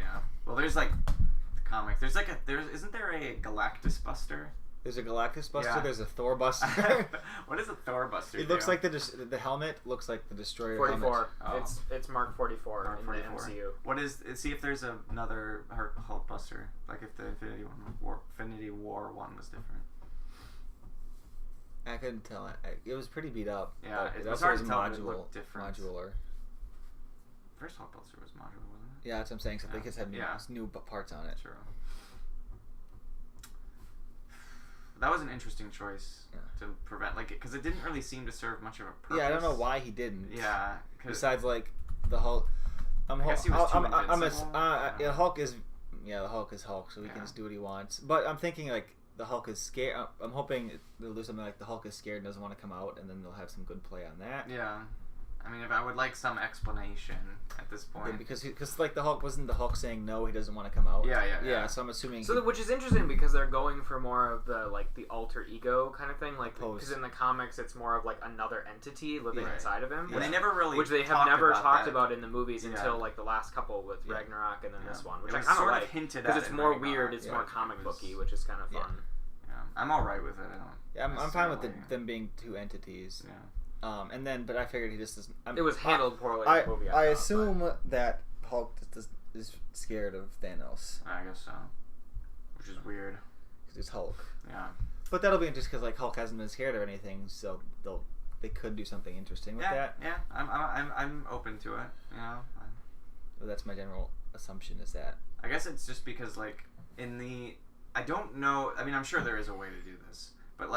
Well, there's like the comic. Isn't there a Galactus Buster? There's a Galactus Buster. There's a Thor Buster. What is a Thor Buster? It looks like the helmet looks like the Destroyer 44. helmet. It's Mark 44 in the MCU. What is? See if there's another Hulk Buster. Like if the Infinity War one was different. I couldn't tell. It was pretty beat up. Yeah, it was hard to tell. It looked different. Modular. First Hulk Buster was modular, wasn't it? Yeah, that's what I'm saying. So they just had new parts on it. True. That was an interesting choice to prevent, because it didn't really seem to serve much of a purpose. Yeah, I don't know why he didn't. Yeah, besides like the Hulk. I guess he was too invincible. The Hulk is Hulk, so he can just do what he wants. But I'm thinking like the Hulk is scared. I'm hoping they'll do something like the Hulk is scared and doesn't want to come out, and then they'll have some good play on that. Yeah. I mean, if I would like some explanation at this point. Yeah, because like the Hulk wasn't the Hulk saying no, he doesn't want to come out. Yeah. So I'm assuming. So which is interesting because they're going for more of the the alter ego kind of thing, like because in the comics it's more of like another entity living inside of him. Yeah. They never really, which they have never talked about in the movies until like the last couple with Ragnarok and then this one, which I kind of like hinted because it's more weird, it's more comic booky, which is kind of fun. Yeah, I'm all right with it. I'm fine with them being two entities. Yeah. But I figured he just doesn't. It was handled poorly in the movie. I assume that Hulk is scared of Thanos. I guess so. Which is weird. Because he's Hulk. Yeah. But that'll be just because Hulk hasn't been scared of anything, so they could do something interesting with that. Yeah. I'm open to it. Well, that's my general assumption is that. I guess it's just because I don't know. I mean, I'm sure there is a way to do this, but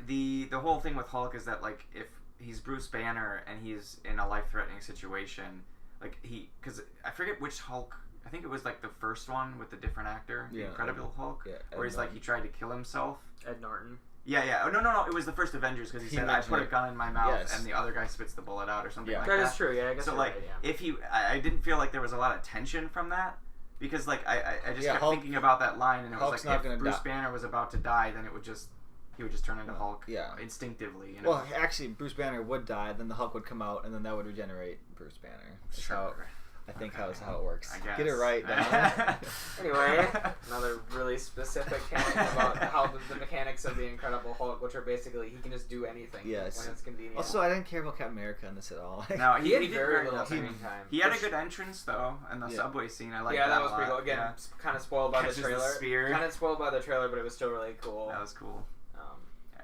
the whole thing with Hulk is that if he's Bruce Banner and he's in a life-threatening situation, because I forget which Hulk. I think it was the first one with the different actor, the Incredible Hulk, where he's he tried to kill himself. Ed Norton. Yeah. Oh, no. It was the first Avengers because he said I put a gun in my mouth and the other guy spits the bullet out or something like that. That is true. Yeah, I guess. So if I didn't feel like there was a lot of tension from that. Because I just kept thinking about that line, and it was if Bruce Banner was about to die, then it would just he would just turn into Hulk. Yeah. Instinctively. You know? Well, actually, Bruce Banner would die, then the Hulk would come out, and then that would regenerate Bruce Banner. Sure. I think how it works. I guess. Get it right, Don. Anyway, another really specific canon about how the mechanics of the Incredible Hulk, which are basically he can just do anything when it's convenient. Also, I didn't care about Captain America in this at all. No, he had did very little screen time. He had a good entrance though in the subway scene. I like that. Yeah, that was pretty cool. Again, kind of spoiled by Catches the trailer. spear. Kind of spoiled by the trailer, but it was still really cool. That was cool.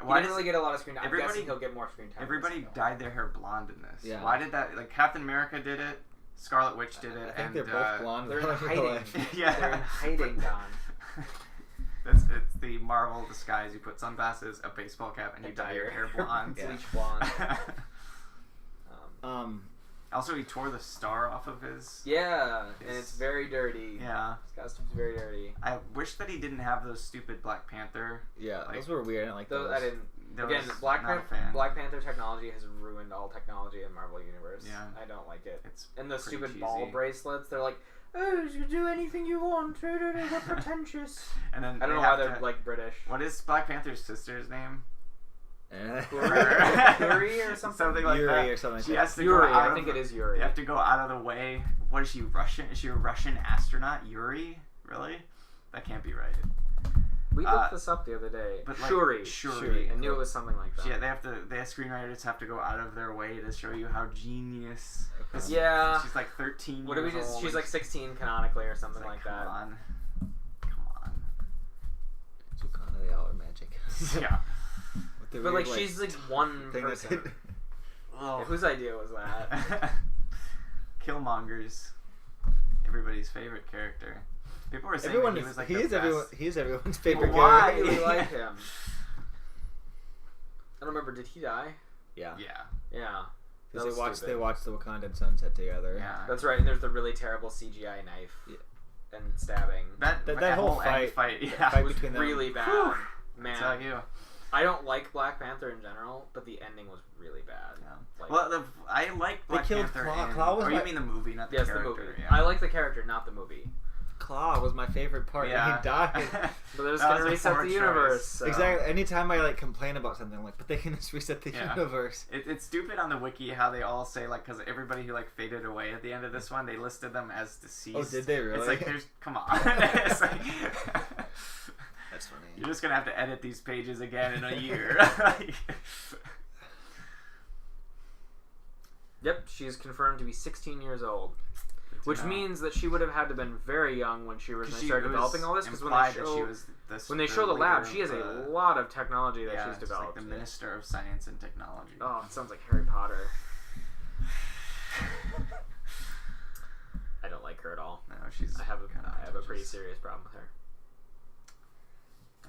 He didn't really get a lot of screen time. I'm guessing he'll get more screen time. Everybody dyed their hair blonde in this. Yeah. Why did that? Like Captain America did it. Scarlet Witch did it. I think they're both blonde. They're in hiding. Yeah. They're in hiding, Don. It's the Marvel disguise. You put sunglasses, a baseball cap, and you dye your hair blonde. Bleach blonde. Also, he tore the star off of his... Yeah, and it's very dirty. Yeah. His costume's very dirty. I wish that he didn't have those stupid Black Panther... Yeah, those were weird. I didn't like those. I didn't... Again, Black Panther technology has ruined all technology in Marvel Universe. Yeah. I don't like it. It's and the stupid cheesy. ball bracelets, they're like, oh, you do anything you want. They're pretentious. And then I don't know why they're like British. What is Black Panther's sister's name? Yuri or something? Something like Yuri that. or something like She that. has to Yuri, go out I think it is Yuri. You have to go out of the way. What is she, Russian? Is she a Russian astronaut? Yuri? Really? That can't be right. We looked this up the other day. But like, Shuri. I knew it was something like that. Yeah, they screenwriters have to go out of their way to show you how genius. Yeah. She's like 13 What do we years just? old. She's like 16 canonically or something like that. Come on. Wakanda, the hour magic. Yeah. But like she's like one person. Oh. Whose idea was that? Killmonger's everybody's favorite character. People were saying that he was like he is everyone's favorite Why character. do we like him? I don't remember. Did he die? Yeah. Yeah. Because they watched the Wakandan sunset together. Yeah. That's right. And there's the really terrible CGI knife and stabbing. That whole fight. Yeah. Fight was between them. really bad. Whew. Man. Tell you. I don't like Black Panther in general, but the ending was really bad. Yeah. Like, I like Black Panther. Claw was you mean the movie, not the character? The movie. Yeah. I like the character, not the movie. Claw was my favorite part. Yeah. He died. But they're just gonna reset the universe. So. Exactly. Anytime I complain about something, I'm like, but they can just reset the universe. It's stupid on the wiki how they all say because everybody who faded away at the end of this one, they listed them as deceased. Oh, did they really? It's like come on. It's like, that's funny. You're just gonna have to edit these pages again in a year. Yep, she is confirmed to be 16 years old. Which means that she would have had to have been very young when she originally started developing all this. Because when they show the lab, she has a lot of technology that she's developed. Like the Minister of Science and Technology. Oh, it sounds like Harry Potter. I don't like her at all. No, I have a pretty serious problem with her.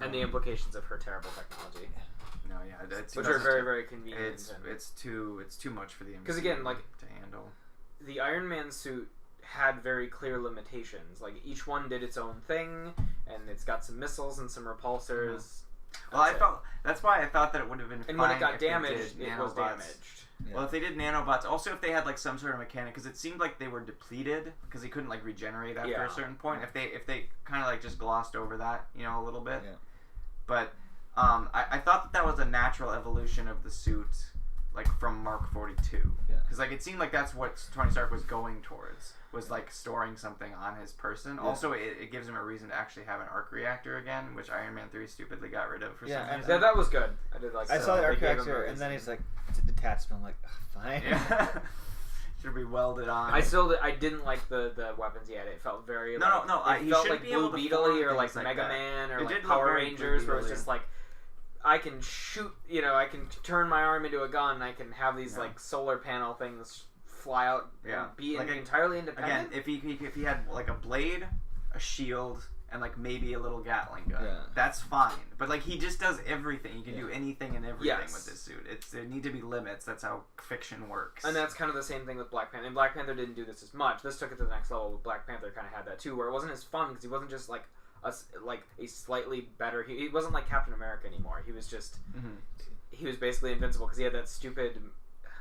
And the implications of her terrible technology. No, yeah, which are very, very convenient. It's too much for the MCU because again, to handle. The Iron Man suit had very clear limitations. Like each one did its own thing, and it's got some missiles and some repulsors. Well, that's why I thought that it would have been fine. And when it got damaged, it was damaged. Yeah. Well, if they did nanobots, also if they had like some sort of mechanic, because it seemed like they were depleted because they couldn't like regenerate after a certain point. If they kind of like just glossed over that, a little bit. Yeah. But I thought that was a natural evolution of the suit, like from Mark 42. Yeah. Because like it seemed like that's what Tony Stark was going towards, was like storing something on his person. Yeah. Also, it gives him a reason to actually have an arc reactor again, which Iron Man 3 stupidly got rid of for some reason. Yeah, that was good. I did like. I saw the arc reactor, and then he's like, it's a detachment. I'm like, fine. Yeah. Should be welded on. I didn't like the weapons he had. It felt very it felt like Blue Beetle or like Mega Man or like Power Rangers, where it's just like I can shoot. I can turn my arm into a gun. I can have these like solar panel things fly out and be like entirely independent. Again, if he had like a blade, a shield, and like maybe a little Gatling gun, that's fine. But like he just does everything. He can do anything and everything with this suit. There need to be limits. That's how fiction works. And that's kind of the same thing with Black Panther. And Black Panther didn't do this as much. This took it to the next level. Black Panther kind of had that too, where it wasn't as fun because he wasn't just like a slightly better. He wasn't like Captain America anymore. He was just he was basically invincible because he had that stupid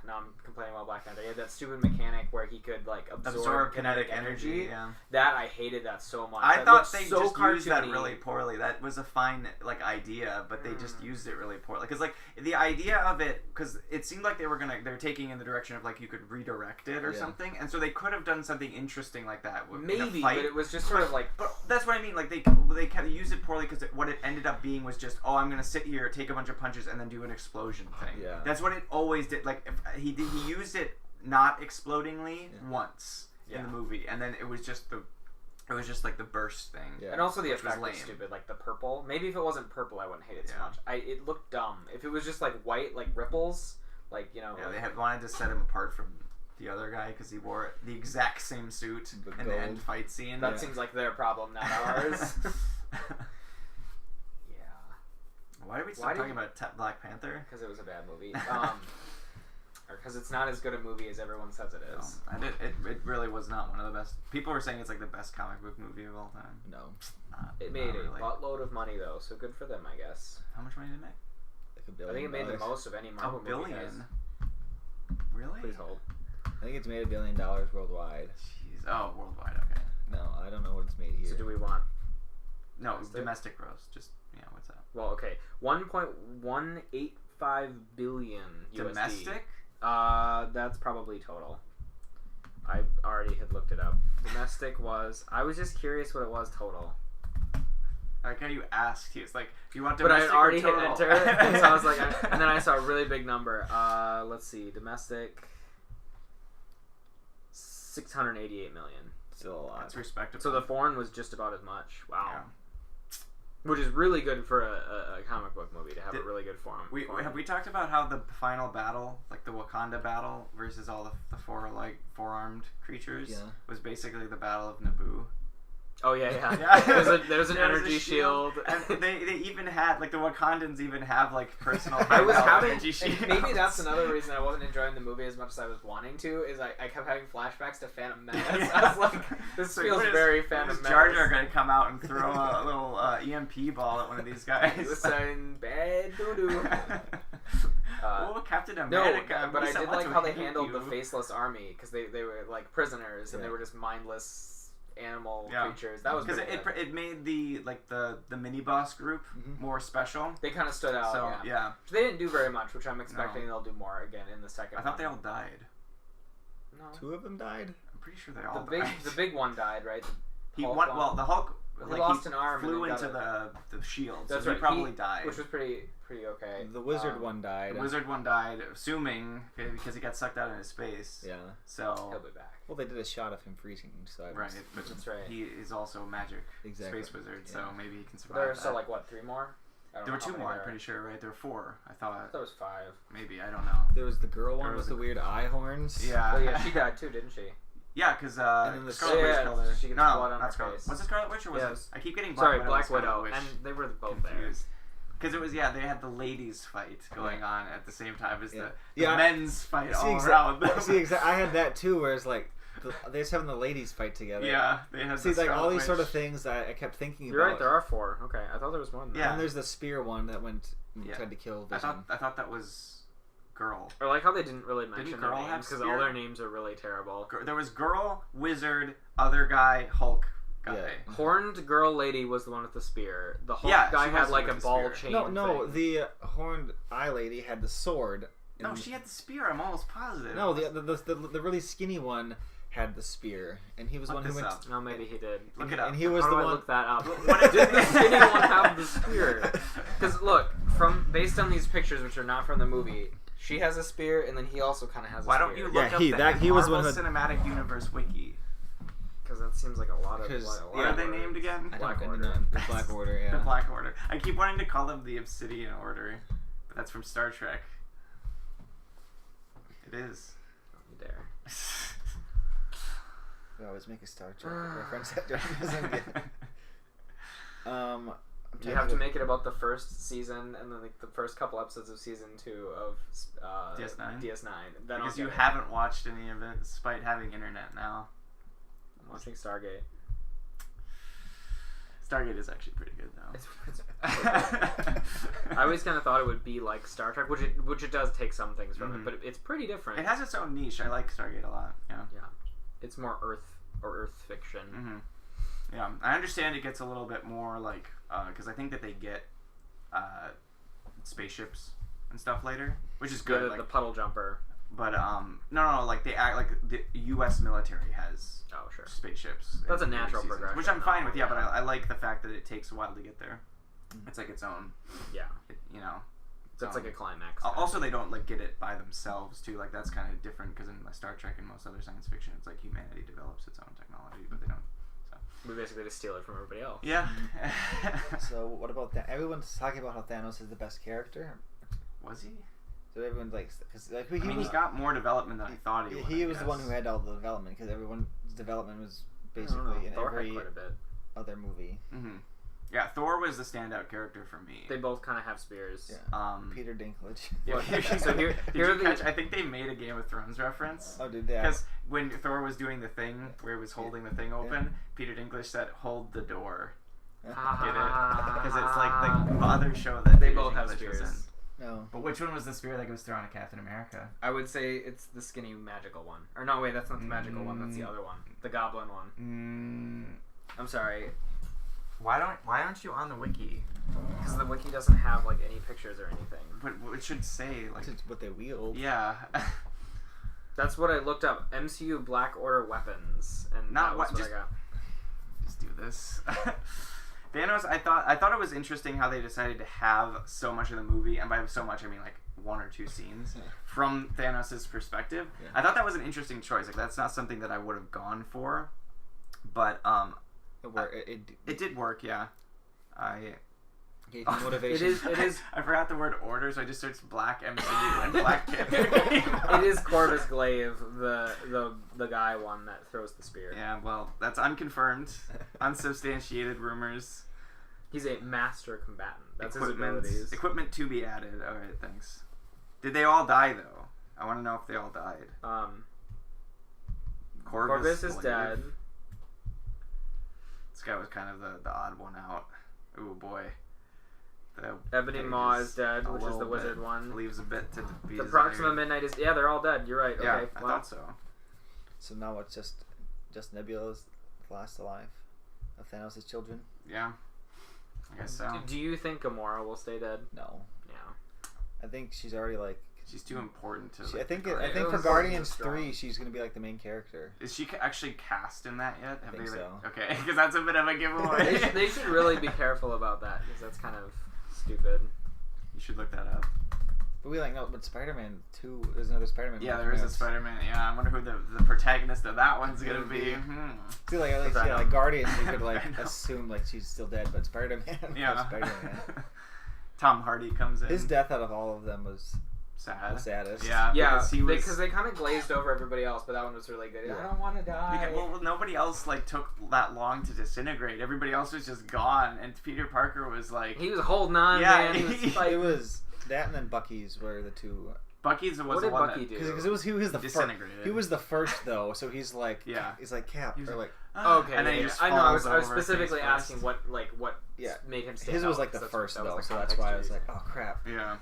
now I'm complaining about Black Panther. He had that stupid mechanic where he could like absorb kinetic energy. Yeah. That I hated that so much. I that thought they so just cartoony. used that really poorly. That was a fine like idea, but they just used it really poorly. Because like the idea of it, because it seemed like they're taking in the direction of like you could redirect it or something, and so they could have done something interesting like that. Maybe, but it was just sort of like. But that's what I mean. Like they kind of used it poorly because what it ended up being was just, oh, I'm gonna sit here, take a bunch of punches, and then do an explosion thing. Yeah. That's what it always did. Like if he used it not explodingly once in the movie, and then it was just like the burst thing. Yeah. And also the effect was stupid, like the purple. Maybe if it wasn't purple, I wouldn't hate it so much. It looked dumb. If it was just like white, like ripples, like Yeah, they had wanted to set him apart from the other guy because he wore the exact same suit in the end fight scene. That seems like their problem, not ours. Why did we start talking about Black Panther? Because it was a bad movie. Or because it's not as good a movie as everyone says it is. No, it really was not one of the best. People were saying it's like the best comic book movie of all time. No. It made a buttload of money, though, so good for them, I guess. How much money did it make? Like $1 billion. I think it made the most of any Marvel movie. $1 billion? Really? Please hold. I think it's made $1 billion worldwide. Jeez. Oh, worldwide, okay. No, I don't know what it's made here. So do we want... No, domestic gross. Just, what's that? Well, okay. 1.185 billion USD. Domestic? That's probably total. I already had looked it up. Domestic was... I was just curious what it was total. I like how you asked. He was like, "Do you want domestic?" But I had already hit enter, and so I was like, and then I saw a really big number. Let's see, domestic, 688 million. Still a lot. That's respectable. So the foreign was just about as much. Wow. Yeah. Which is really good for a comic book movie to have a really good foreign. Have we talked about how the final battle, like the Wakanda battle versus all the four-armed creatures, was basically the Battle of Naboo? Oh yeah. There's an energy shield. And they even had like the Wakandans even have like personal. I was having energy shields. Maybe that's another reason I wasn't enjoying the movie as much as I was wanting to. Is I kept having flashbacks to Phantom Menace. I was like, this feels very Phantom Menace. Jar Jar gonna come out and throw a little EMP ball at one of these guys. Listen, bad doo doo. Captain America. No, but I did like how they handled the faceless army because they were like prisoners and they were just mindless animal creatures. That was because it made the mini boss group more special. They kind of stood out. So So they didn't do very much, which I'm expecting they'll do more again in the second. I thought they all died. No, 2 of them died. I'm pretty sure they all died. The big one died, right? The Hulk. He lost an arm. Flew into the shield. That's so right. He probably died, which was pretty okay. The wizard one died. The wizard one died, assuming because he got sucked out into space. Yeah. So he'll be back. Well, they did a shot of him freezing, so right. But that's right. He is also a magic space wizard, so maybe he can survive. There are still like what 3 more? There were 2 more. I'm pretty sure, right? There were 4. I thought there was 5. Maybe I don't know. There was the girl one with the weird eye horns. Yeah. Well, she died too, didn't she? Yeah, because Scarlet Witch killed her. She gets blood on her Scarlet. face. Was it Scarlet Witch or was it? I keep getting Black Widow, and they were both confused. Because it was they had the ladies fight going on at the same time as the men's fight all around them. I had that too, where it's like they're just having the ladies fight together. Yeah, they had like all these sort of things that I kept thinking about. You're right, there are 4. Okay, I thought there was one. Yeah, and there's the spear one that tried to kill Vision. I thought that was Girl. Or like how they didn't really mention their Girl names because all their names are really terrible. There was Girl, Wizard, other guy, Hulk guy. Yeah. Horned girl lady was the one with the spear. The Hulk guy had like a ball chain. No, the horned eye lady had the sword. No, she had the spear. I'm almost positive. No, the really skinny one had the spear, and he was the one who went. No, maybe he did. Look it up. And he was the one. Look that up. Did the skinny one have the spear? Because look, based on these pictures, which are not from the movie. She has a spear, and then he also kind of has a spear. Why don't you look up the Marvel Cinematic Universe wiki? Because that seems like a lot of... What are they named again? Black Order. The Black Order, yeah. The Black Order. I keep wanting to call them the Obsidian Order, but that's from Star Trek. It is. You dare. We always make a Star Trek reference after You have to make it about the first season and then like the first couple episodes of season 2 of DS9. Then because you haven't watched any of it, despite having internet now. I'm watching Stargate. Stargate is actually pretty good though. It's I always kind of thought it would be like Star Trek, which it does take some things from it, but it's pretty different. It has its own niche. I like Stargate a lot. Yeah. It's more Earth fiction. Yeah, I understand it gets a little bit more like because I think that they get spaceships and stuff later, which is good. The puddle jumper. But no, like they act like the U.S. military has spaceships. That's a natural progression, which I'm fine with. Yeah, but I like the fact that it takes a while to get there. It's like its own. Yeah. It's like a climax. Also, they don't like get it by themselves too. Like that's kind of different because in Star Trek and most other science fiction, it's like humanity develops its own technology, but they don't. So we basically just steal it from everybody else. Yeah. So what about that? Everyone's talking about how Thanos is the best character. Was he? So everyone likes because he got more development than I thought he would. He was the one who had all the development because everyone's development was basically in every other movie. Yeah, Thor was the standout character for me. They both kind of have spears. Yeah. Peter Dinklage. Yeah. So I think they made a Game of Thrones reference. Oh, did they? Because when Thor was doing the thing where he was holding the thing open, Peter Dinklage said, "Hold the door." Get it? Because it's like the other show that they Peter both have Dinklage spears. was in. No. But which one was the spear that goes through on a Captain America? I would say it's the skinny magical one. Or no, wait, that's not the magical one. That's the other one. The goblin one. I'm sorry. Why aren't you on the wiki? Because the wiki doesn't have like any pictures or anything. But it should say like it's what they wield. Yeah. That's what I looked up. MCU Black Order weapons, and that was what I got. Just do this. Thanos, I thought it was interesting how they decided to have so much of the movie, and by so much I mean like 1 or 2 scenes from Thanos' perspective. Yeah. I thought that was an interesting choice. Like that's not something that I would have gone for, but it did work. Yeah, I gave you motivation. It is. I forgot the word order, so I just searched Black MCU and Black Panther. It is Corvus Glaive, the guy one that throws the spear. Yeah, well, that's unconfirmed, unsubstantiated rumors. He's a master combatant. That's his abilities. Equipment to be added. All right, thanks. Did they all die though? I want to know if they all died. Corvus is dead. This guy was kind of the odd one out. Ooh boy. Ebony Maw is dead, which is the wizard one. Leaves a bit to be The Proxima Midnight is... Yeah, they're all dead. You're right. Yeah, okay. I thought so. So now it's just Nebula's last alive of Thanos' children? Yeah. I guess so. Do you think Gamora will stay dead? No. Yeah. I think she's already like... She's too important to... I think for Guardians 3, she's going to be like the main character. Is she actually cast in that yet? I think so. Okay, because that's a bit of a giveaway. They should really be careful about that, because that's kind of stupid. You should look that up. But Spider-Man 2, there's another Spider-Man. Yeah, there is a Spider-Man. Yeah, I wonder who the protagonist of that one's going to be. See, like Guardians, you could like assume like she's still dead, but Spider-Man, Spider-Man. Tom Hardy comes in. His death out of all of them was sad. The saddest. Yeah, because they kind of glazed over everybody else, but that one was really good. Yeah. I don't want to die. Well, nobody else like took that long to disintegrate. Everybody else was just gone, and Peter Parker was like... He was holding on, man. It was that and then Bucky's were the two... Bucky's was what the did one Bucky that... do? He was the disintegrated. He was the first, though, so he's like... Yeah. He's like Cap. Or like... Okay, and then he just I know. I was falls specifically over asking what made him stand out. His was like the first, though, so that's why I was like, oh, crap. Yeah.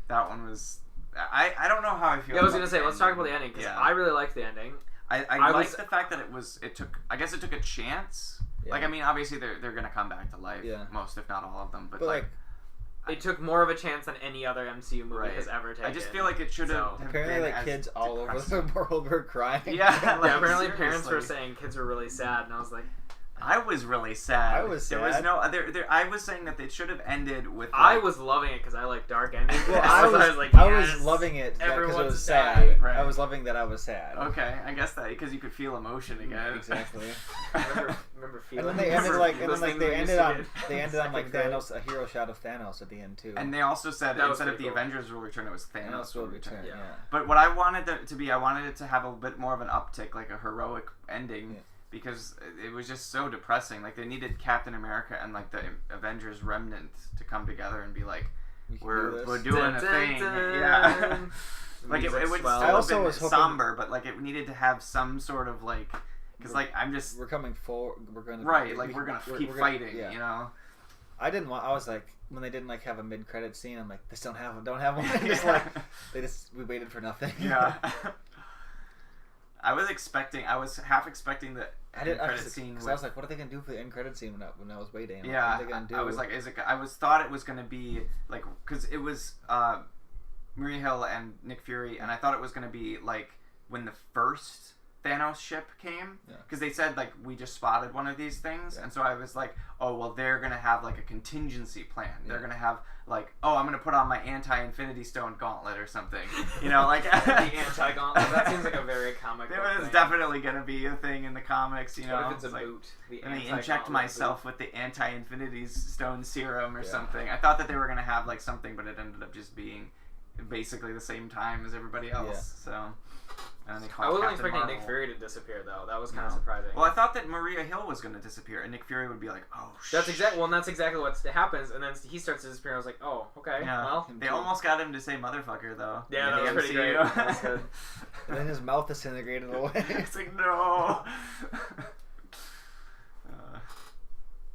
That one was... I don't know how I feel. Yeah, I was gonna say, let's talk about the ending, because I really liked the ending. I liked the fact that it took a chance. Yeah. Like, I mean, obviously they're gonna come back to life. Yeah. Most, if not all of them, but like it took more of a chance than any other MCU movie has ever taken. I just feel like it should have. Apparently, like kids all over the world were crying. Yeah, apparently parents were saying kids were really sad, and I was like, I was really sad. I was sad. There was no. I was saying that they should have ended with. I was loving it because I like dark endings. Well, I was like, yes, I was loving it because it was sad. Right. I was loving that I was sad. Okay, I guess that because you could feel emotion again. Exactly. remember feeling. And then they ended they ended on like Thanos, a hero shot of Thanos at the end too. And they also said instead of the Avengers will return, it was Thanos will return. Yeah. But what I wanted it to be, I wanted it to have a bit more of an uptick, like a heroic ending. Yeah. Because it was just so depressing. Like, they needed Captain America and, like, the Avengers remnant to come together and be like, we're doing a thing. Yeah. Like, it would still have been somber, but, like, it needed to have some sort of, like... Because, like, I'm just... We're coming forward. We're going to... Right, like, we're going to keep fighting, you know? I didn't want. I was like, when they didn't like have a mid-credit scene, I'm like, this don't have one. Just like we waited for nothing. Yeah. I was half expecting the end credit scene. Because I was like, what are they gonna do for the end credit scene when I was waiting? Yeah, what are they gonna do? I was like, thought it was gonna be like, because it was Maria Hill and Nick Fury, and I thought it was gonna be like when the first Thanos ship came, because they said like we just spotted one of these things, and so I was like, oh well, they're gonna have like a contingency plan. They're gonna have like, oh, I'm gonna put on my anti-Infinity Stone gauntlet or something, like the anti-gauntlet. That seems like a very comic book it's thing. definitely gonna be a thing in the comics, What if it's a like, boot? And they inject myself with the anti-Infinity Stone serum or something. I thought that they were gonna have like something, but it ended up just being basically the same time as everybody else. So. And I wasn't expecting Nick Fury to disappear though. That was kind of surprising. Well, I thought that Maria Hill was going to disappear, and Nick Fury would be like, "Oh, shit." That's exactly what happens, and then he starts to disappear. I was like, "Oh, okay, well." They almost got him to say "motherfucker" though. Yeah, that was pretty great. That was good. And then his mouth disintegrated away. It's like no.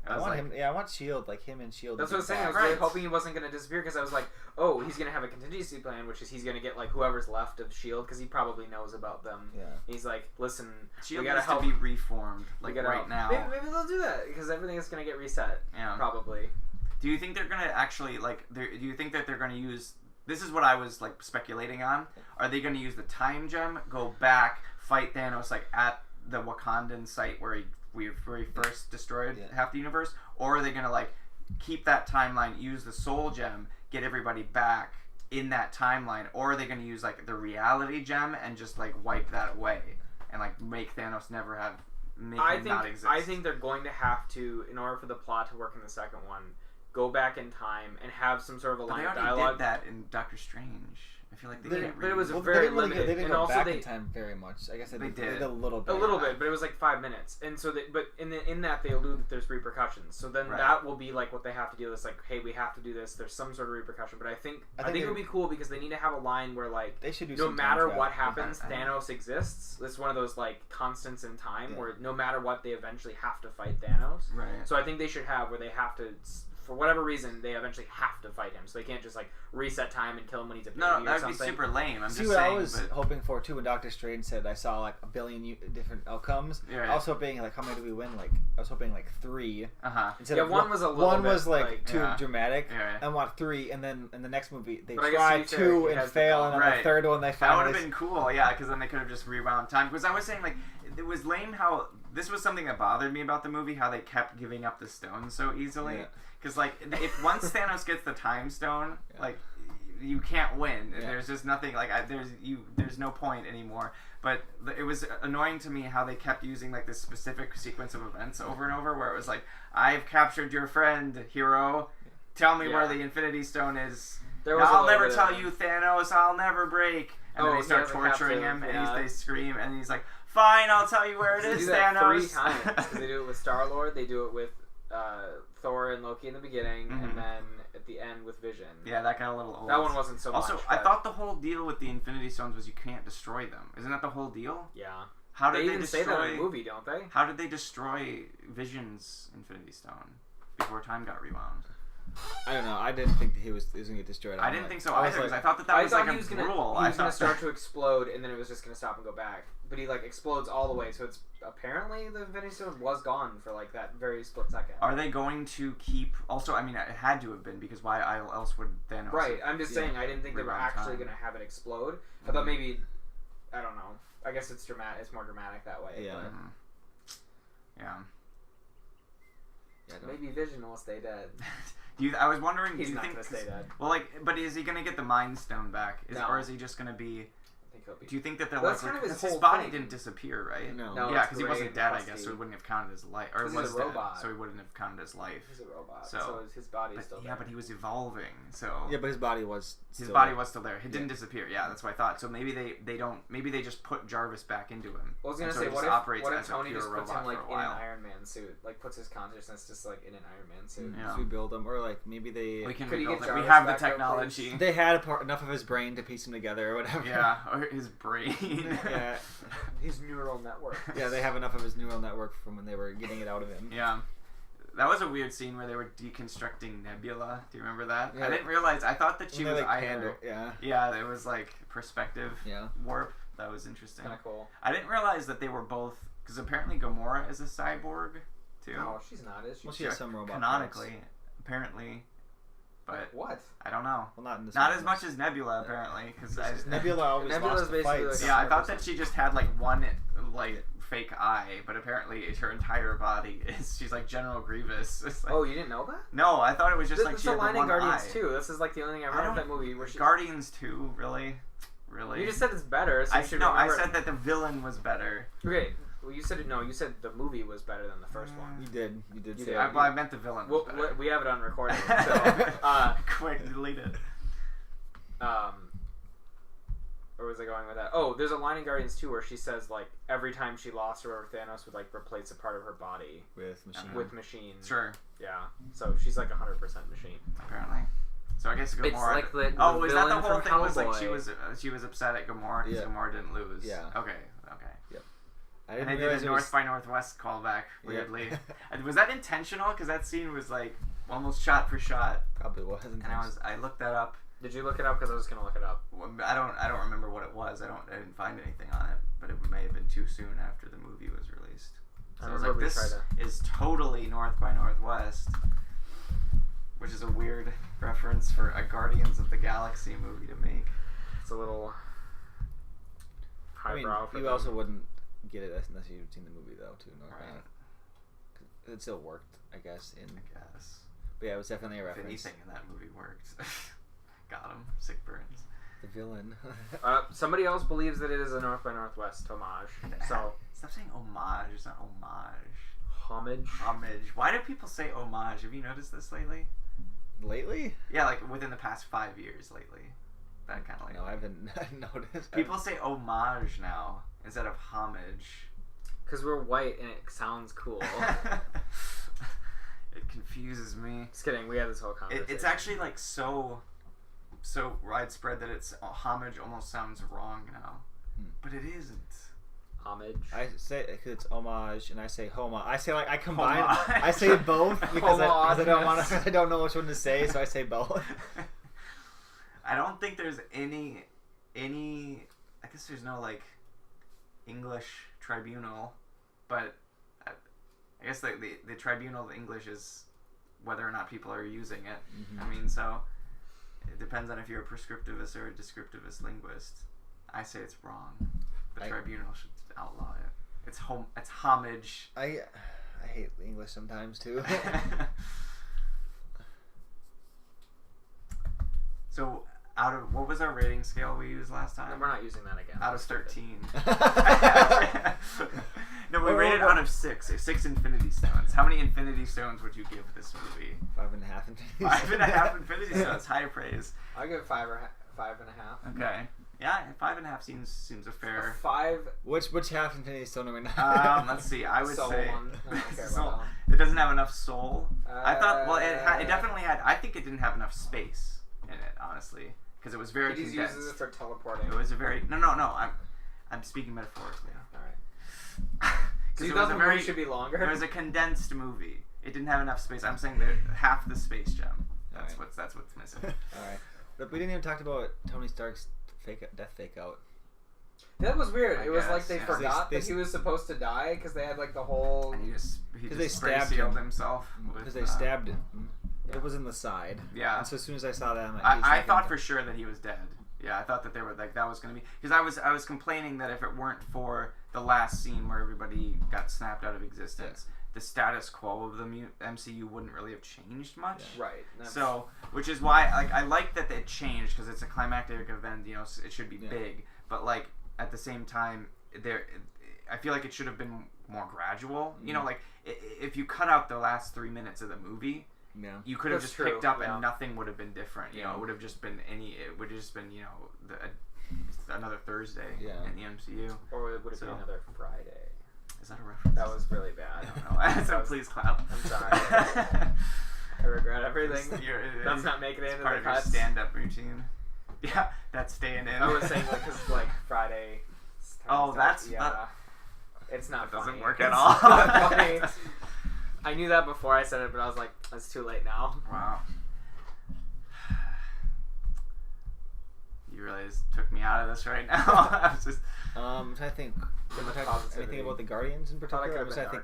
I want him. Yeah, I want Shield, like him and Shield. That's what I was saying. I was really hoping he wasn't going to disappear because I was like, oh, he's going to have a contingency plan, which is he's going to get like whoever's left of Shield because he probably knows about them. Yeah. He's like, listen, Shield we gotta needs help. to be reformed, like right now. Maybe they'll do that because everything is going to get reset. Yeah. Probably. Do you think they're going to actually like? Do you think that they're going to use? This is what I was like speculating on. Are they going to use the time gem, go back, fight Thanos like at the Wakandan site where he first destroyed half the universe, or are they gonna like keep that timeline, use the soul gem, get everybody back in that timeline, or are they gonna use like the reality gem and just like wipe that away and like make Thanos not exist? I think they're going to have to, in order for the plot to work in the second one, go back in time and have some sort of a line of dialogue. They already did that in Doctor Strange. I feel like they can't. But it was very limited. They didn't and go also back in time very much. I guess they did a little bit. A little bit, but it was like 5 minutes. And so, but in that they allude that there's repercussions. So then that will be like what they have to deal with. It's like, hey, we have to do this. There's some sort of repercussion. But I think it would be cool because they need to have a line where like they should do no matter what happens, Thanos exists. It's one of those like constants in time where no matter what, they eventually have to fight Thanos. Right. So I think they should have where they have to. For whatever reason, they eventually have to fight him, so they can't just like reset time and kill him when he's a baby or something. No, that would be super lame. I'm See just what saying, I was hoping for too when Doctor Strange said I saw like a billion different outcomes. Right. I was hoping like how many do we win? Like I was hoping like 3. Instead of one was a little. One bit, was like too dramatic. Yeah. I want 3, and then in the next movie they but try 2 and fail, and then the third one they finally. That would have been cool, yeah, because then they could have just rewound time. Because I was saying like it was lame how this was something that bothered me about the movie, how they kept giving up the stone so easily. Because like if once Thanos gets the time stone, like you can't win. There's just nothing like there's no point anymore. But it was annoying to me how they kept using like this specific sequence of events over and over, where it was like, I've captured your friend, hero. Tell me where the Infinity Stone is. I'll never tell you, Thanos. I'll never break. And then they start torturing him, and they scream, and he's like, fine, I'll tell you where it is, Thanos. 3 times. Because they do it with Star-Lord, they do it with Thor and Loki in the beginning, and then at the end with Vision. Yeah, that got a little old. That one wasn't so much. Also, I thought the whole deal with the Infinity Stones was you can't destroy them. Isn't that the whole deal? Yeah. How did they they even destroy, say that in the movie, don't they? How did they destroy Vision's Infinity Stone before time got rewound? I don't know. I didn't think that he was going to get destroyed. I didn't think so either, because I thought that was like a rule. He was going to start to explode, and then it was just going to stop and go back. But he like explodes all the way, so it's apparently the Infinity Stone was gone for like that very split second. Are they going to keep? Also, I mean, it had to have been, because why else would Thanos? Right. I'm just saying. I didn't think they were actually going to have it explode. I thought maybe, I don't know. I guess it's dramatic. It's more dramatic that way. Yeah. Yeah. Maybe Vision will stay dead. I was wondering. He's do you not think? Gonna stay dead. Well, but is he gonna get the Mind Stone back? Or is he just gonna be? Do you think that they're that's like? Kind of his body didn't disappear, right? No. Yeah, because he wasn't dead, I guess, so he wouldn't have counted as life. Or he's was a robot, dead, so he wouldn't have counted as life. He's a robot, so his body's still there. Yeah, but he was evolving, so. Yeah, but his body was. His body was still there. It didn't disappear. Yeah, that's what I thought. So maybe they don't. Maybe they just put Jarvis back into him. I was gonna say, what if Tony just puts him like in an Iron Man suit, like puts his consciousness just like in an Iron Man suit? Yeah. Rebuild him, or like maybe they. Could he get Jarvis we have the back technology. They had enough of his brain to piece him together, or whatever. Yeah, or his brain. Yeah. His neural network. Yeah, they have enough of his neural network from when they were getting it out of him. Yeah. That was a weird scene where they were deconstructing Nebula. Do you remember that? Yeah. I didn't realize. I thought that she was like either. Yeah. Yeah, it was like perspective Yeah. warp. That was interesting. Kind of cool. I didn't realize that they were both, because apparently Gamora is a cyborg too. No, she's not. Is she? Well, she has some robot canonically, parts. apparently, but What? I don't know. Well, not in this. Not one. as much as Nebula apparently, because Nebula always Nebula's lost the basically fights. like yeah, I thought that 100%. she just had like one like fake eye, but apparently her entire body is she's like General Grievous. It's like, Oh, you didn't know that? no, I thought it was just like This she is had the the line in one Guardians eye. 2. This is like the only thing I I remember don't- of that movie where she. Guardians 2, really? You just said it's better. So I you should no, I remember. said that the villain was better. Okay. Well, you said no. You said the movie was better than the first one. You did. You did You say did. that. I meant the villain was Well, better. we have it on recording. So, Quick, delete it. where was I going with that? Oh, there's a line in Guardians 2 where she says like every time she lost or whatever, Thanos would like replace a part of her body With machine. with machines. Sure, Yeah. So she's like 100% machine. apparently. So I guess Gamora. It's like the oh, was that the villain whole from thing? Was like Hellboy. she was upset at Gamora because Yeah. Gamora didn't lose. Yeah. Okay. I And didn't they did realize a it North was. by Northwest callback weirdly. Yeah. And was that intentional? Because that scene was like almost shot for shot. Probably wasn't. And I looked that up. Did you look it up? Because I was gonna look it up. I don't remember what it was. I didn't find anything on it, but it may have been too soon after the movie was released. So I was like, remember we this tried is totally North by Northwest, which is a weird reference for a Guardians of the Galaxy movie to make. It's a little I mean, highbrow for you them. also wouldn't get it unless you'd seen the movie though, too. North Right. by. It still worked, I guess. I guess. But yeah, it was definitely a If reference. anything in that movie worked. Got him. Sick burns. The villain. Somebody else believes that it is a North by Northwest homage. So Stop saying homage. It's not homage. homage. Homage. Why do people say homage? Have you noticed this lately? Lately? Yeah, like within the past 5 years lately. That kind of like. No, I haven't noticed. People say homage now instead of homage. Because we're white and it sounds cool. It confuses me. Just kidding. We had this whole conversation. It's actually like so widespread that it's homage almost sounds wrong now, but it isn't. homage. I say because it's homage, and I say homa. I say like I combine. Homage. I say both because I don't want Homogenous. to. I don't know which one to say, so I say both. I don't think there's any. I guess there's no like English tribunal, but I guess the tribunal of English is whether or not people are using it. Mm-hmm. I mean, so it depends on if you're a prescriptivist or a descriptivist linguist. I say it's wrong. The tribunal should outlaw it. It's homage. I hate English sometimes too. So, out of what was our rating scale we used last time? No, we're not using that again. Out of 13. No, we rated out of 6. 6 Infinity Stones. How many Infinity Stones would you give this movie? 5.5. 5.5 Infinity Stones. High praise. I'll give 5.5. Okay. Yeah, 5.5 seems a fair. 5. Which half Infinity Stone are we not? Let's see. I would Soul say one. I don't care about soul. that one. It doesn't have enough soul. I thought. Well, it definitely had. I think it didn't have enough space in it, honestly, because it was very He just condensed. uses it for teleporting. It was a very no. I'm speaking metaphorically. Alright. So Because you it was thought a the movie very. should be longer? It was a condensed movie. It didn't have enough space. I'm saying that half the space gem. That's Alright. what's missing. All right, but we didn't even talk about Tony Stark's death fake out. That was weird. I it was guess, like they yeah. forgot They- that he was supposed to die because they had like the whole. And he just they spray stabbed sealed him. himself Because with, they stabbed him. Yeah. It was in the side. Yeah. And so as soon as I saw that, I'm like, he's not I gonna thought die. for sure that he was dead. Yeah, I thought that they were like that was gonna be because I was complaining that if it weren't for the last scene where everybody got snapped out of existence, the status quo of the MCU wouldn't really have changed much. Yeah. Right. So, which is why I like that it changed because it's a climactic event. You know, it should be big, but like at the same time, I feel like it should have been more gradual. You know, like if you cut out the last 3 minutes of the movie. Yeah. You could have That's just true, picked up yeah. and nothing would have been different. You know, Yeah. it would have just been it would have just been, you know, another Thursday Yeah. in the MCU. Or it would have been So- another Friday. Is that a reference? That was really bad. I don't know. So please clap. I'm sorry. I regret everything. That's not making it it's into part the of your cuts. stand-up routine. Yeah, that's staying in. I was saying like because like Friday. Oh, that's yeah. not- It's not That doesn't funny. work at It's all. not funny. I knew that before I said it, but I was like, it's too late now. Wow. You really just took me out of this right now. I was just. I think. Anything about the Guardians in particular? I think.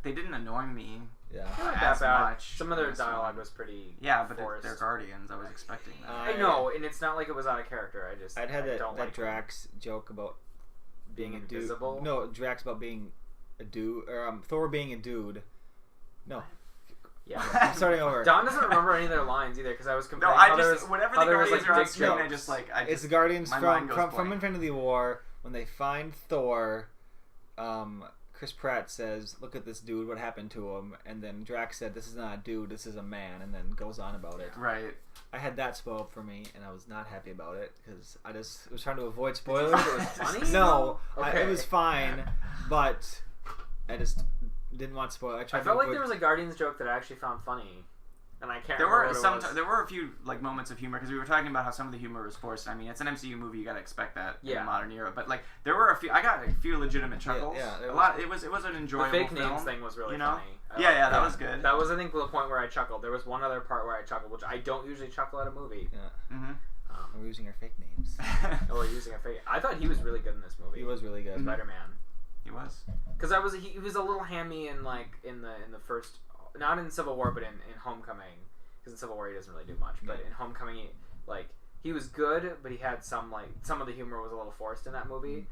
They didn't annoy me. Yeah. Not that bad. Some of their dialogue was pretty. Yeah, but forced. they're Guardians. I was expecting that. I know, and it's not like it was out of character. I'd had that Drax joke about being a dude. Invisible? No, Drax about being a dude, or Thor being a dude. No. Yeah. I'm starting over. Don doesn't remember any of their lines either because I was comparing. No, I just whenever the Guardians are on screen, I just it's the Guardians from Infinity War when they find Thor. Chris Pratt says, "Look at this dude. What happened to him?" And then Drax said, "This is not a dude. This is a man." And then goes on about it. Right. I had that spoiled for me, and I was not happy about it because I just was trying to avoid spoilers. It was funny. No, okay. It was fine, but I just didn't want to spoil. I felt like there was a Guardians joke that I actually found funny, and I can't. There were a few like moments of humor because we were talking about how some of the humor was forced. I mean, it's an MCU movie; you gotta expect that in the modern era. But like, there were a few. I got a few legitimate chuckles. Yeah, a lot. It was an enjoyable. The fake film, names thing was really funny. Yeah, that was good. That was, I think, the point where I chuckled. There was one other part where I chuckled, which I don't usually chuckle at a movie. Yeah. Mm-hmm. We're using our fake names. We're using our fake. I thought he was really good in this movie. He was really good. Spider-Man. He was. Because he was a little hammy in the first, not in Civil War, but in Homecoming. Because in Civil War he doesn't really do much, but in Homecoming he was good, but he had some of the humor was a little forced in that movie.